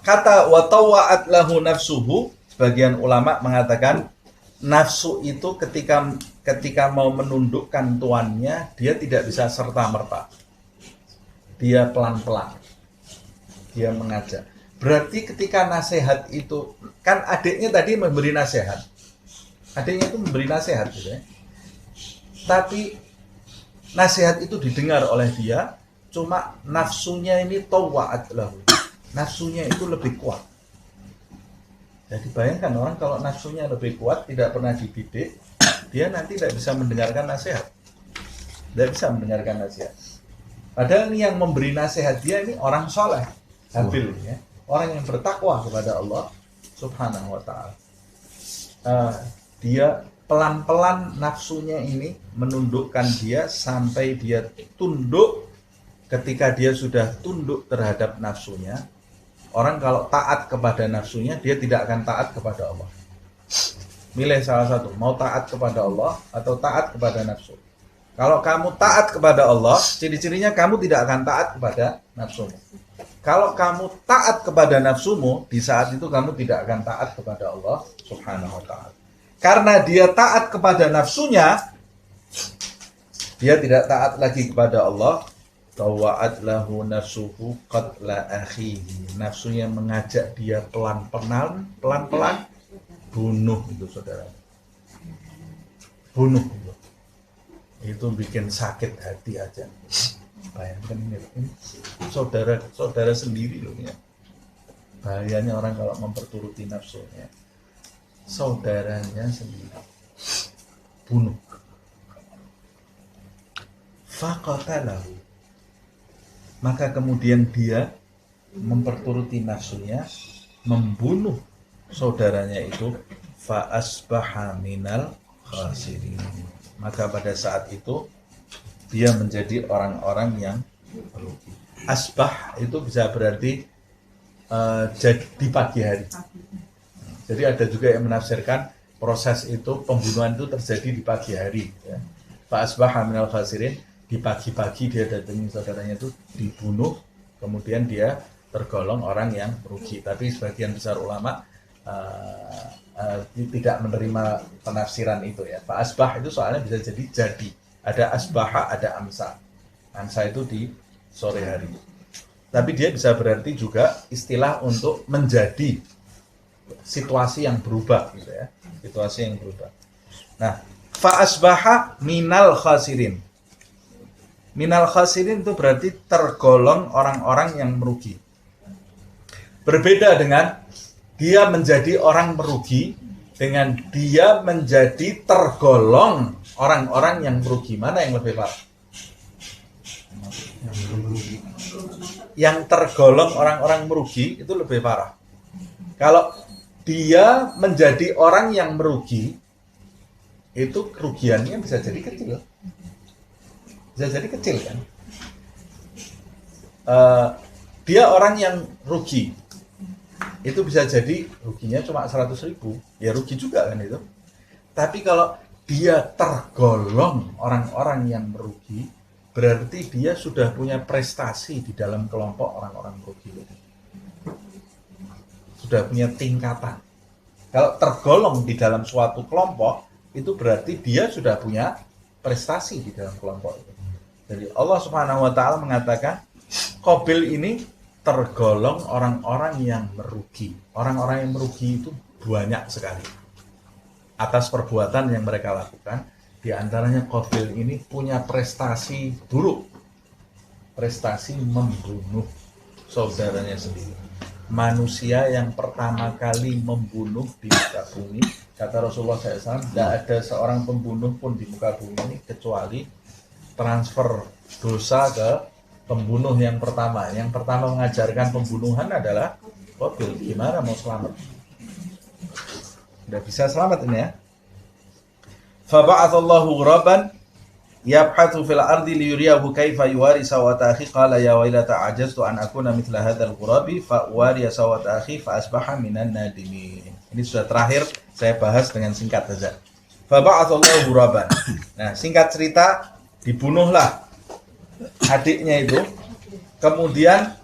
kata wa tawa'at lahu nafsuhu, sebagian ulama mengatakan nafsu itu ketika mau menundukkan tuannya, dia tidak bisa serta-merta. Dia pelan-pelan. Dia mengajak. Berarti ketika nasihat itu, kan adiknya tadi memberi nasihat. Adiknya itu memberi nasihat gitu ya. Tapi nasihat itu didengar oleh dia, cuma nafsunya ini tawa'at lahu. Nafsunya itu lebih kuat. Jadi bayangkan orang kalau nafsunya lebih kuat, tidak pernah dididik, dia nanti tidak bisa mendengarkan nasihat. Tidak bisa mendengarkan nasihat. Padahal ini yang memberi nasihat dia ini orang soleh, habil ya. Orang yang bertakwa kepada Allah Subhanahu wa ta'ala. Dia pelan-pelan nafsunya ini menundukkan dia sampai dia tunduk. Ketika dia sudah tunduk terhadap nafsunya, orang kalau taat kepada nafsunya, dia tidak akan taat kepada Allah. Milih salah satu, mau taat kepada Allah atau taat kepada nafsu. Kalau kamu taat kepada Allah, ciri-cirinya kamu tidak akan taat kepada nafsumu. Kalau kamu taat kepada nafsumu, di saat itu kamu tidak akan taat kepada Allah Subhanahu wa ta'ala. Karena dia taat kepada nafsunya, dia tidak taat lagi kepada Allah. Tawa'at lahu nafsuhu qatla akhihi. Nafsunya mengajak dia pelan-pelan bunuh itu saudara. Bunuh itu. Itu bikin sakit hati aja. Bayangkan ini saudara sendiri loh ya. Bahayanya orang kalau memperturuti nafsunya. Saudaranya sendiri bunuh. Faqatalahu. Maka kemudian dia memperturuti nafsunya, membunuh saudaranya itu, fa asbaha minal khasirin. Maka pada saat itu dia menjadi orang-orang yang merugi. Asbah itu bisa berarti di pagi hari. Jadi ada juga yang menafsirkan proses itu, pembunuhan itu terjadi di pagi hari ya. Fa asbaha minal khasirin. Di pagi-pagi dia datangi saudaranya itu dibunuh, kemudian dia tergolong orang yang merugi. Tapi sebagian besar ulama tidak menerima penafsiran itu ya. Fa asbah itu soalnya bisa jadi. Ada asbaha, ada amsa. Amsa itu di sore hari. Tapi dia bisa berarti juga istilah untuk menjadi situasi yang berubah gitu ya. Situasi yang berubah. Nah, fa asbaha minal khasirin. Minal khasirin itu berarti tergolong orang-orang yang merugi. Berbeda dengan dia menjadi orang merugi dengan dia menjadi tergolong orang-orang yang merugi. Mana yang lebih parah? Yang tergolong orang-orang merugi itu lebih parah. Kalau dia menjadi orang yang merugi, itu kerugiannya bisa jadi kecil. Bisa jadi kecil kan. Dia orang yang rugi, itu bisa jadi ruginya cuma 100.000, ya rugi juga kan itu. Tapi kalau dia tergolong orang-orang yang merugi, berarti dia sudah punya prestasi di dalam kelompok orang-orang merugi itu. Sudah punya tingkatan. Kalau tergolong di dalam suatu kelompok, itu berarti dia sudah punya prestasi di dalam kelompok itu. Jadi Allah Subhanahu wa ta'ala mengatakan Qabil ini tergolong orang-orang yang merugi. Orang-orang yang merugi itu banyak sekali. atas perbuatan yang mereka lakukan. Di antaranya Qabil ini punya prestasi buruk, prestasi membunuh saudaranya sendiri. Manusia yang pertama kali membunuh di muka bumi, kata Rasulullah SAW, tidak ada seorang pembunuh pun di muka bumi ini kecuali transfer dosa ke pembunuh yang pertama. Yang pertama mengajarkan pembunuhan adalah Qabil. Gimana mau selamat? Udah bisa selamat ini ya. Faba'athallahu ghuraban yabhathu fil ardi liyuriyahu kaifa yuwari sawata akhi qala ya wailata ajaztu an akuna mithla hadzal ghurabi fa wariya sawata akhi fa asbaha minan nadimin. Ini sudah terakhir saya bahas dengan singkat saja. Faba'athallahu ghuraban. Nah, singkat cerita, dibunuhlah adiknya itu. Kemudian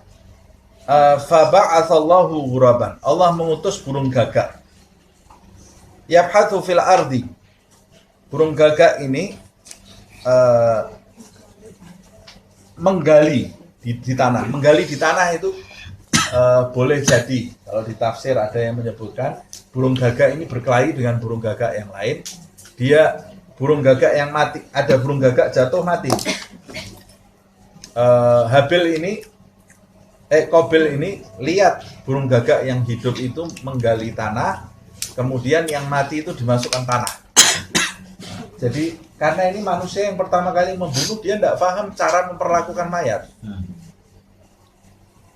faba'athallahu ghuraban. Allah mengutus burung gagak. Yabhathu fil ardi. Burung gagak ini menggali di tanah. Menggali di tanah itu boleh jadi, kalau di tafsir ada yang menyebutkan burung gagak ini berkelahi dengan burung gagak yang lain. Dia burung gagak yang mati, ada burung gagak jatuh mati. Qabil ini lihat burung gagak yang hidup itu menggali tanah, kemudian yang mati itu dimasukkan tanah. Jadi karena ini manusia yang pertama kali membunuh, dia tidak paham cara memperlakukan mayat.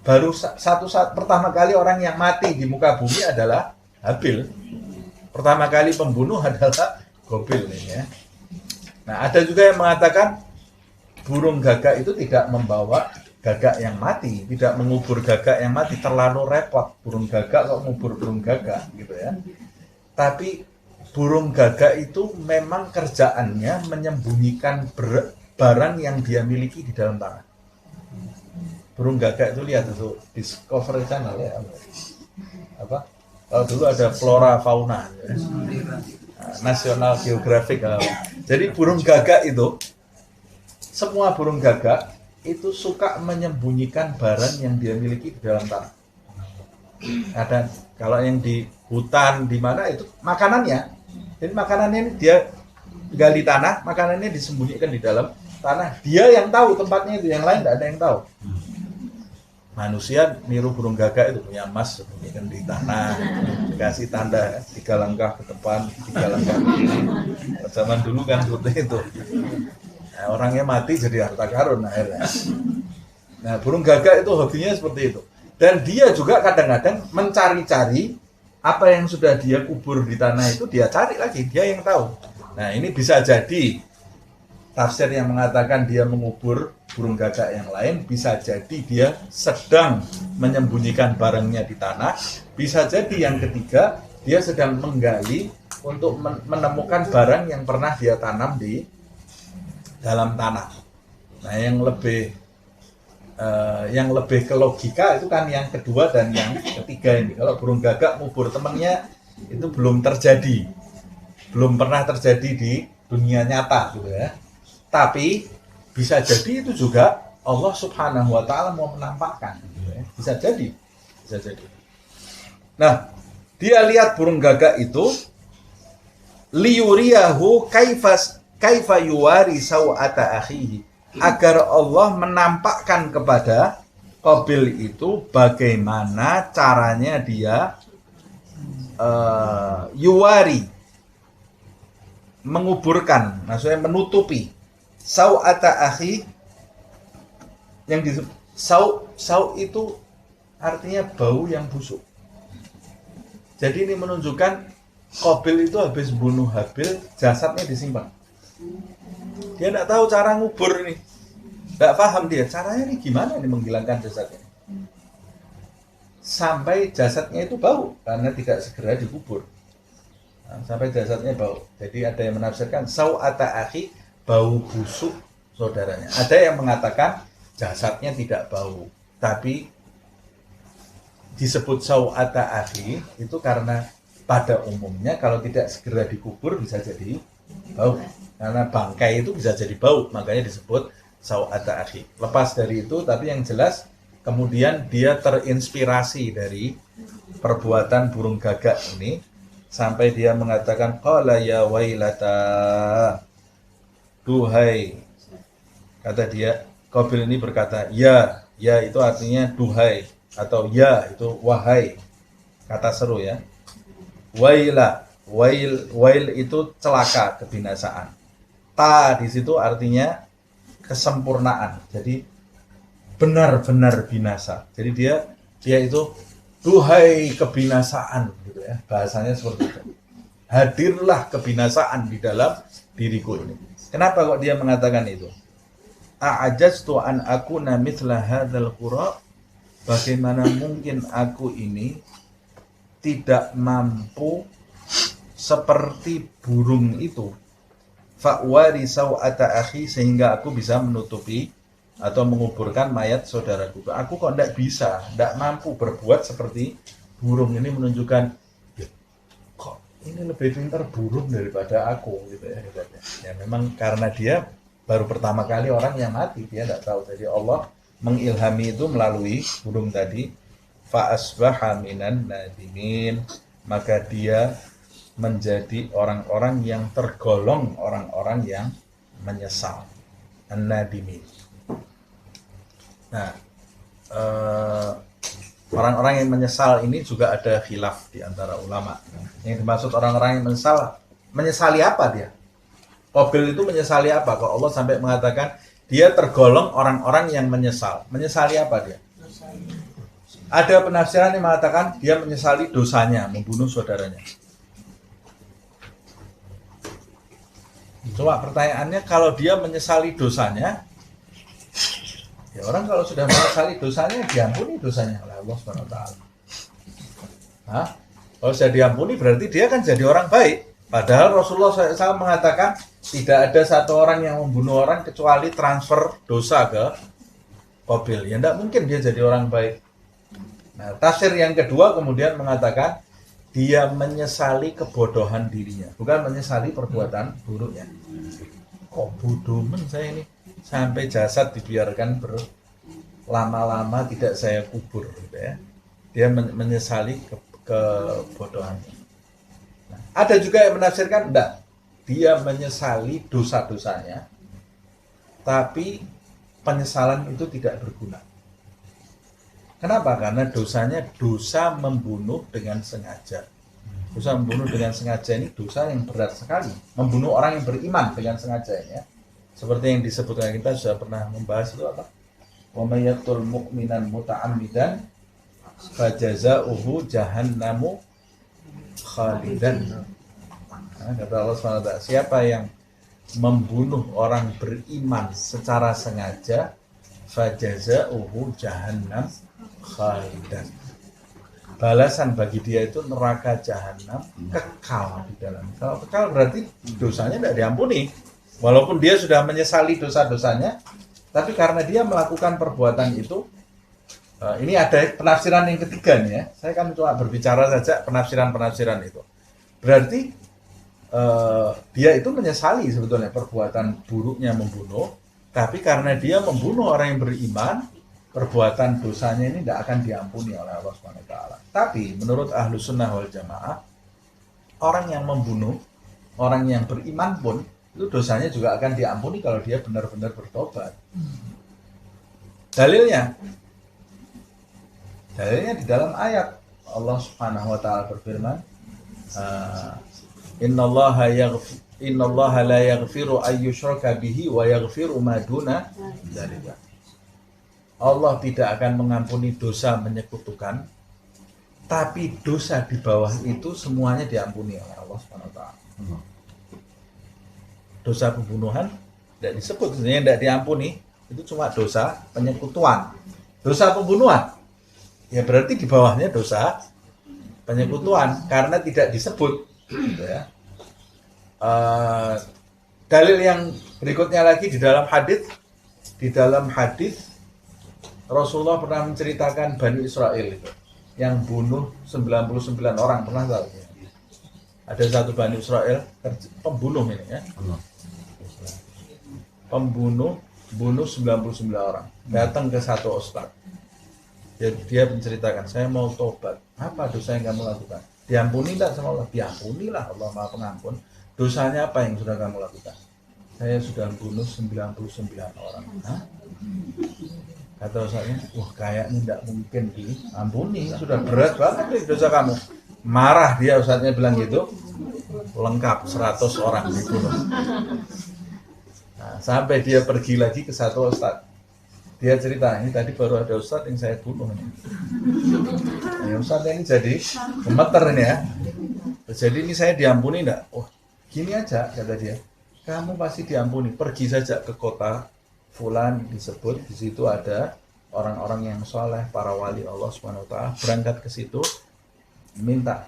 Baru satu saat pertama kali orang yang mati di muka bumi adalah Habil. Pertama kali pembunuh adalah Qabil ini ya. Nah, ada juga yang mengatakan burung gagak itu tidak membawa gagak yang mati, tidak mengubur gagak yang mati, terlalu repot burung gagak kok ngubur burung gagak gitu ya. Tapi burung gagak itu memang kerjaannya menyembunyikan barang yang dia miliki di dalam tanah. Burung gagak itu lihat itu Discovery Channel ya. Apa? Kalau dulu ada flora fauna ya. National Geographic. Jadi burung gagak itu, semua burung gagak itu suka menyembunyikan barang yang dia miliki di dalam tanah. Ada kalau yang di hutan di mana itu makanannya. Jadi makanannya ini dia gali tanah, makanannya disembunyikan di dalam tanah. Dia yang tahu tempatnya itu, yang lain tidak ada yang tahu. Manusia niru burung gagak itu, punya emas sembunyikan di tanah, dikasih tanda 3 langkah ke depan, 3 langkah ke kiri. Zaman dulu kan seperti itu. Nah, orangnya mati jadi harta karun akhirnya. Nah, burung gagak itu hobinya seperti itu. Dan dia juga kadang-kadang mencari-cari apa yang sudah dia kubur di tanah itu, dia cari lagi, dia yang tahu. Nah, ini bisa jadi tafsir yang mengatakan dia mengubur burung gagak yang lain, bisa jadi dia sedang menyembunyikan barangnya di tanah, bisa jadi yang ketiga dia sedang menggali untuk menemukan barang yang pernah dia tanam di dalam tanah. Nah, yang lebih ke logika itu kan yang kedua dan yang ketiga ini. Kalau burung gagak ngubur temannya itu belum terjadi, belum pernah terjadi di dunia nyata gitu ya. Tapi bisa jadi itu juga Allah Subhanahu wa Ta'ala mau menampakkan gitu ya. Bisa jadi. Nah, dia lihat burung gagak itu liyuriyahu kaifa yuwari sawata akhihi, agar Allah menampakkan kepada Qabil itu bagaimana caranya dia yuwari, menguburkan, maksudnya menutupi sawata akhi. Yang disebut saw itu artinya bau yang busuk. Jadi ini menunjukkan Qabil itu habis bunuh Habil, jasadnya disimpan. Dia tidak tahu cara ngubur ini, tidak paham dia caranya ini gimana ini menghilangkan jasadnya, sampai jasadnya itu bau karena tidak segera dikubur. Nah, sampai jasadnya bau. Jadi ada yang menafsirkan sawata akhi, bau busuk saudaranya. Ada yang mengatakan jasadnya tidak bau, tapi disebut sawata akhi itu karena pada umumnya kalau tidak segera dikubur bisa jadi bau. Karena bangkai itu bisa jadi bau, makanya disebut sawata akhi. Lepas dari itu, tapi yang jelas kemudian dia terinspirasi dari perbuatan burung gagak ini, sampai dia mengatakan qala ya wailata, duhai, kata dia, Qabil ini berkata ya itu artinya duhai, atau ya itu wahai, kata seru ya. Wail itu celaka, kebinasaan. Ta di situ artinya kesempurnaan. Jadi benar-benar binasa. Jadi dia itu duhai kebinasaan gitu ya. Bahasanya seperti itu. Hadirlah kebinasaan di dalam diriku ini. Kenapa kok dia mengatakan itu? A'ajaztu an akuna mithla hadzal qura. Bagaimana mungkin aku ini tidak mampu seperti burung itu, fa'wari sawata akhi, sehingga aku bisa menutupi atau menguburkan mayat saudaraku. Aku kok tidak mampu berbuat seperti burung. Ini menunjukkan kok ini lebih pintar burung daripada aku gitu ya. Ya memang karena dia baru pertama kali orang yang mati, dia tidak tahu. Jadi Allah mengilhami itu melalui burung tadi. Fa asbaha minan nadimin, maka dia menjadi orang-orang yang tergolong orang-orang yang menyesal, an-nadimin. Nah, orang-orang yang menyesal ini juga ada khilaf di antara ulama. Yang dimaksud orang-orang yang menyesali apa dia? Qabil itu menyesali apa? Kalau Allah sampai mengatakan dia tergolong orang-orang yang menyesal. Menyesali apa dia? Ada penafsiran yang mengatakan dia menyesali dosanya membunuh saudaranya. Coba pertanyaannya, kalau dia menyesali dosanya, ya orang kalau sudah menyesali dosanya, diampuni dosanya oleh Allah SWT. Kalau sudah diampuni berarti dia kan jadi orang baik. Padahal Rasulullah SAW mengatakan tidak ada satu orang yang membunuh orang kecuali transfer dosa ke Qabil. Ya tidak mungkin dia jadi orang baik. Nah, tafsir yang kedua kemudian mengatakan dia menyesali kebodohan dirinya, bukan menyesali perbuatan buruknya. Kok bodoh saya ini, sampai jasad dibiarkan berlama-lama tidak saya kubur gitu ya. Dia menyesali kebodohannya. Nah, ada juga yang menafsirkan enggak, dia menyesali dosa-dosanya, tapi penyesalan itu tidak berguna. Kenapa? Karena dosanya dosa membunuh dengan sengaja. Dosa membunuh dengan sengaja ini dosa yang berat sekali. Membunuh orang yang beriman dengan sengaja ya. Seperti yang disebutkan, kita sudah pernah membahas itu apa? Wa may yaqtul mu'minan muta'ammidan fajaza'uhu jahannamu khalidan. Nah, kata Allah SWT, siapa yang membunuh orang beriman secara sengaja, fajaza'uhu jahannam khalidan. Balasan bagi dia itu neraka jahanam, kekal di dalam. Kalau kekal berarti dosanya tidak diampuni. Walaupun dia sudah menyesali dosa-dosanya, tapi karena dia melakukan perbuatan itu, ini ada penafsiran yang ketiga nih ya. Saya kan cuma berbicara saja penafsiran-penafsiran itu. Berarti dia itu menyesali sebetulnya perbuatan buruknya membunuh, tapi karena dia membunuh orang yang beriman, perbuatan dosanya ini tidak akan diampuni oleh Allah SWT. Tapi menurut Ahlus Sunnah wal Jamaah, orang yang membunuh orang yang beriman pun itu dosanya juga akan diampuni kalau dia benar-benar bertobat. Dalilnya di dalam ayat Allah Subhanahu wa taala berfirman, Innallaha la yaghfiru ayyushraka bihi wa yaghfiru ma duna dzalika. Allah tidak akan mengampuni dosa menyekutukan, tapi dosa di bawah itu semuanya diampuni oleh Allah SWT. Dosa pembunuhan tidak disebut, sebenarnya tidak diampuni, itu cuma dosa penyekutuan. Dosa pembunuhan, ya berarti di bawahnya dosa penyekutuan, karena tidak disebut. Gitu ya. Dalil yang berikutnya lagi di dalam hadis Rasulullah pernah menceritakan Bani Israel itu yang bunuh 99 orang, pernah tahu ya? Ada satu Bani Israel pembunuh ini ya. Bunuh 99 orang. Datang ke satu ustaz. Dia menceritakan, saya mau tobat. Apa dosa yang kamu lakukan? Diampuni tidak sama Allah? Diampunilah, Allah Maha Pengampun. Dosanya apa yang sudah kamu lakukan? Saya sudah bunuh 99 orang. Hah? Kata Ustaznya, wah kayaknya tidak mungkin diampuni, sudah berat banget nih dosa kamu. Marah dia, Ustaznya bilang gitu. Lengkap 100 orang dibunuh. Nah, sampai dia pergi lagi ke satu Ustaz. Dia cerita, ini tadi baru ada Ustaz yang saya bunuh ini. Ya, Ustaz ini jadi gemeter ini ya. Jadi ini saya diampuni enggak? Oh, gini aja kata dia. Kamu pasti diampuni. Pergi saja ke kota Fulan disebut, di situ ada orang-orang yang soleh, para wali Allah Subhanahu wa taala. Berangkat ke situ, minta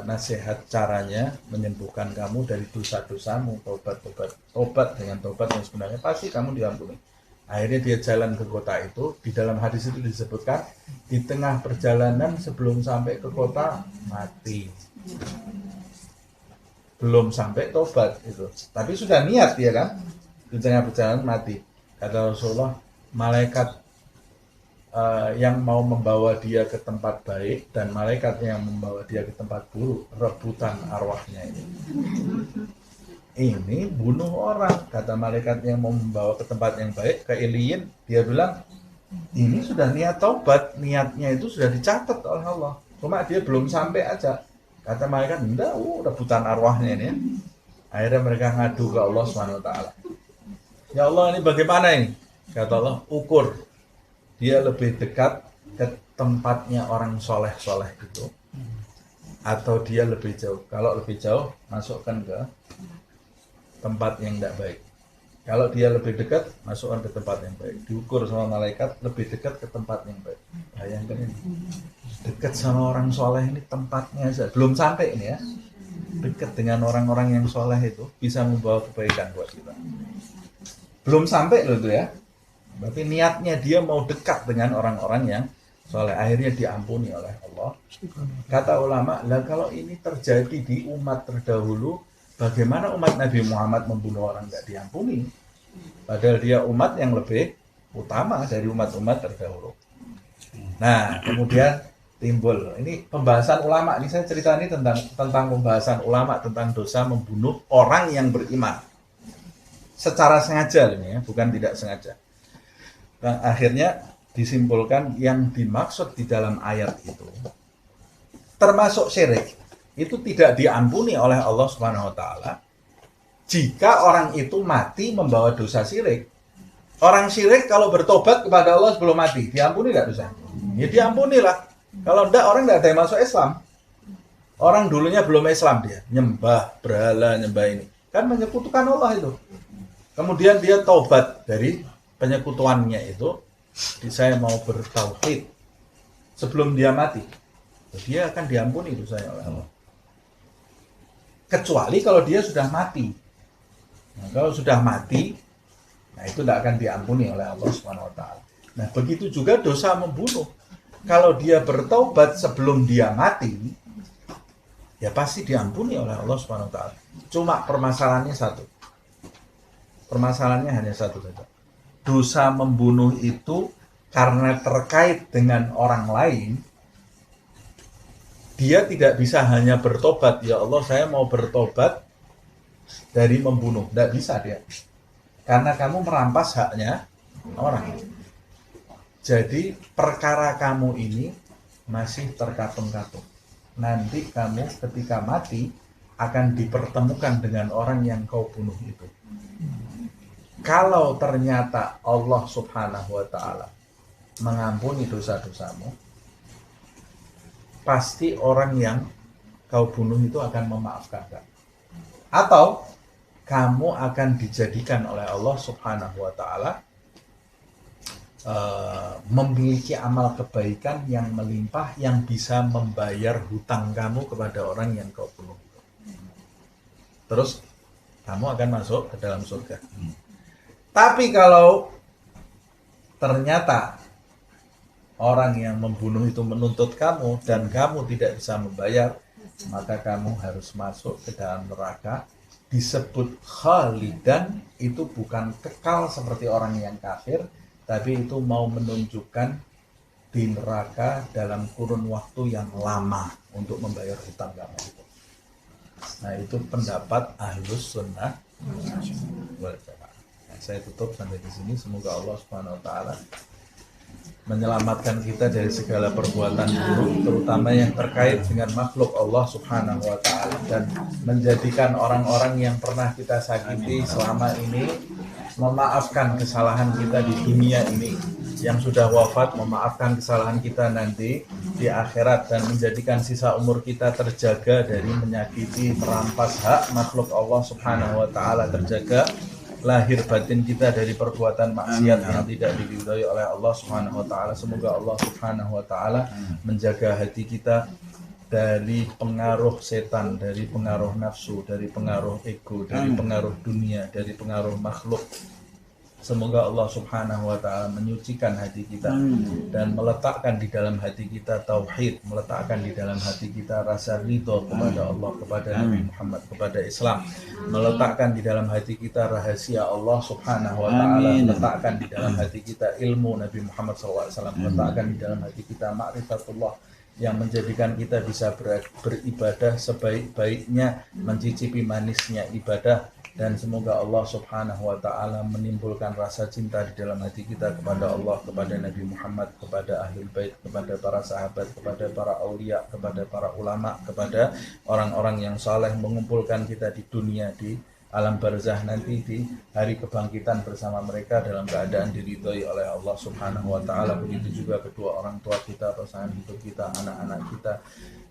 nasihat caranya menyembuhkan kamu dari dosa-dosamu, tobat dengan tobat yang sebenarnya pasti kamu diampuni. Akhirnya dia jalan ke kota itu. Di dalam hadis itu disebutkan di tengah perjalanan sebelum sampai ke kota mati, belum sampai tobat itu, tapi sudah niat dia kan, di tengah perjalanan mati. Kata Rasulullah, malaikat yang mau membawa dia ke tempat baik dan malaikat yang membawa dia ke tempat buruk rebutan arwahnya ini. Ini bunuh orang. Kata malaikat yang mau membawa ke tempat yang baik, ke Iliyin, dia bilang ini sudah niat tobat, niatnya itu sudah dicatat oleh Allah, cuma dia belum sampai aja. Kata malaikat, enggak, rebutan arwahnya ini ya. Akhirnya mereka ngadu ke Allah SWT. Ya Allah, ini bagaimana ini? Kata Allah, ukur dia lebih dekat ke tempatnya orang soleh-soleh itu, atau dia lebih jauh. Kalau lebih jauh, masukkan ke tempat yang tidak baik. Kalau dia lebih dekat, masukkan ke tempat yang baik. Diukur sama malaikat, lebih dekat ke tempat yang baik. Bayangkan ini, dekat sama orang soleh ini tempatnya aja belum sampai ini ya. Dekat dengan orang-orang yang soleh itu bisa membawa kebaikan buat kita. Belum sampai loh itu ya. Berarti niatnya dia mau dekat dengan orang-orang yang soleh. Akhirnya diampuni oleh Allah. Kata ulama, lah kalau ini terjadi di umat terdahulu, bagaimana umat Nabi Muhammad membunuh orang tidak diampuni? Padahal dia umat yang lebih utama dari umat-umat terdahulu. Nah, kemudian timbul ini pembahasan ulama. Ini saya cerita ini tentang pembahasan ulama tentang dosa membunuh orang yang beriman secara sengaja ini ya, bukan tidak sengaja. Dan akhirnya disimpulkan yang dimaksud di dalam ayat itu termasuk syirik. Itu tidak diampuni oleh Allah Subhanahu wa taala jika orang itu mati membawa dosa syirik. Orang syirik kalau bertobat kepada Allah sebelum mati, diampuni enggak dosa? Ya diampunilah. Kalau enggak, orang enggak ada yang masuk Islam. Orang dulunya belum Islam dia, nyembah berhala, nyembah ini. Kan menyekutukan Allah itu. Kemudian dia taubat dari penyekutuannya itu, saya mau bertauhid sebelum dia mati. Dia akan diampuni dosanya oleh Allah. Kecuali kalau dia sudah mati. Nah, kalau sudah mati, nah itu tidak akan diampuni oleh Allah SWT. Nah, begitu juga dosa membunuh. Kalau dia bertaubat sebelum dia mati, ya pasti diampuni oleh Allah SWT. Cuma permasalahannya satu. Permasalahannya hanya satu saja. Dosa membunuh itu karena terkait dengan orang lain, dia tidak bisa hanya bertobat, ya Allah saya mau bertobat dari membunuh. Tidak bisa dia. Karena kamu merampas haknya orang. Jadi perkara kamu ini masih terkatung-katung. Nanti kamu ketika mati akan dipertemukan dengan orang yang kau bunuh itu. Kalau ternyata Allah Subhanahu wa taala mengampuni dosa-dosamu, pasti orang yang kau bunuh itu akan memaafkan kamu. Atau kamu akan dijadikan oleh Allah Subhanahu wa taala memiliki amal kebaikan yang melimpah yang bisa membayar hutang kamu kepada orang yang kau bunuh. Terus kamu akan masuk ke dalam surga. Tapi kalau ternyata orang yang membunuh itu menuntut kamu dan kamu tidak bisa membayar, maka kamu harus masuk ke dalam neraka. Disebut khalidan, itu bukan kekal seperti orang yang kafir, tapi itu mau menunjukkan di neraka dalam kurun waktu yang lama untuk membayar hutang kamu itu. Nah, itu pendapat Ahlus Sunnah wal Jamaah. Nah, saya tutup sampai di sini. Semoga Allah Subhanahu wa taala menyelamatkan kita dari segala perbuatan buruk, terutama yang terkait dengan makhluk Allah Subhanahu wa taala, dan menjadikan orang-orang yang pernah kita sakiti selama ini memaafkan kesalahan kita di dunia ini, yang sudah wafat memaafkan kesalahan kita nanti di akhirat, dan menjadikan sisa umur kita terjaga dari menyakiti, merampas hak makhluk Allah Subhanahu wa taala, terjaga lahir batin kita dari perbuatan maksiat yang tidak diridhoi oleh Allah Subhanahu wa taala. Semoga Allah Subhanahu wa taala menjaga hati kita dari pengaruh setan, dari pengaruh nafsu, dari pengaruh ego, dari pengaruh dunia, dari pengaruh makhluk. Semoga Allah Subhanahu wa taala menyucikan hati kita dan meletakkan di dalam hati kita tauhid, meletakkan di dalam hati kita rasa ridho kepada Allah, kepada Nabi Muhammad, kepada Islam, meletakkan di dalam hati kita rahasia Allah Subhanahu wa taala, meletakkan di dalam hati kita ilmu Nabi Muhammad SAW, meletakkan di dalam hati kita ma'rifatullah yang menjadikan kita bisa beribadah sebaik-baiknya, mencicipi manisnya ibadah. Dan semoga Allah Subhanahu wa ta'ala menimbulkan rasa cinta di dalam hati kita kepada Allah, kepada Nabi Muhammad, kepada Ahlul Bait, kepada para sahabat, kepada para aulia, kepada para ulama, kepada orang-orang yang saleh, mengumpulkan kita di dunia, di alam barzah nanti, di hari kebangkitan bersama mereka dalam keadaan diridhoi oleh Allah Subhanahu wa ta'ala. Begitu juga kedua orang tua kita, pasangan hidup kita, anak-anak kita,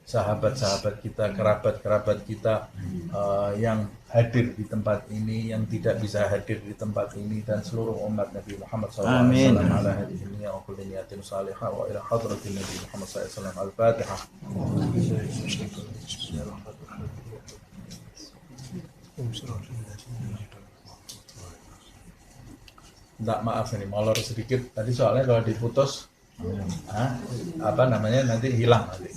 sahabat-sahabat kita, kerabat-kerabat kita yang hadir di tempat ini, yang tidak bisa hadir di tempat ini, dan seluruh umat Nabi Muhammad SAW. Amin. Ala hadhihi wa kulli niyatin salihah wa ila hadratin Nabi Muhammad SAW. Al-Fatihah. Enggak, maaf ini molor sedikit tadi, soalnya kalau diputus apa namanya nanti hilang nanti.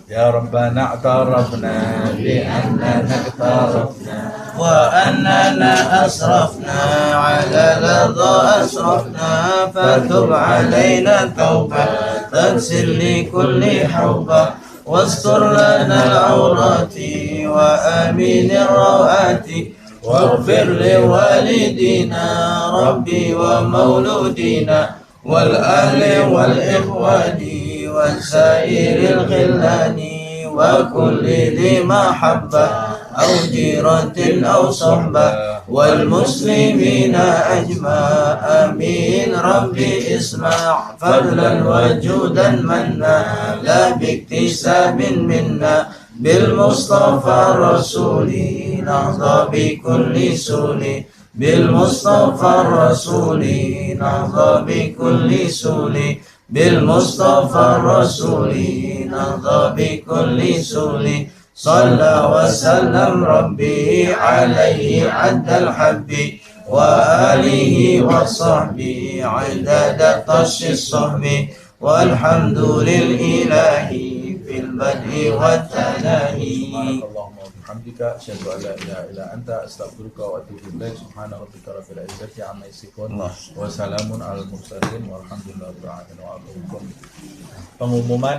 Ya Rabbana a'tarafna bi annana i'tarafna wa annana asrafna ala ladha asrafna fatub alaina tawbah taghsil li kulli hawbah wastur lana al-awrati wa amin ar-rawati waghfir li walidina rabbi wa mauludina والأهل والإخوان والسائر الخلان وكل ذي محبة أو جيرة أو صحبة والمسلمين أجمع آمين ربي اسمع فضلا وجودا منا لا باكتساب منا بالمصطفى الرسول نهضى بكل سول بالمصطفى الرسول نهضى بكل سول بالمصطفى الرسول نهضى بكل سول صلى وسلم ربي عليه عد الحب وآله وصحبه عدد طش الصحب والحمد للإله في البدء والتناهي. Hamdika asyhadu an la ilaha illa anta astaghfiruka wa atubu ilaik. Subhana rabbika rabbil izzati amma yasifun wa salamun alal mursalin walhamdulillahi rabbil alamin. Pengumuman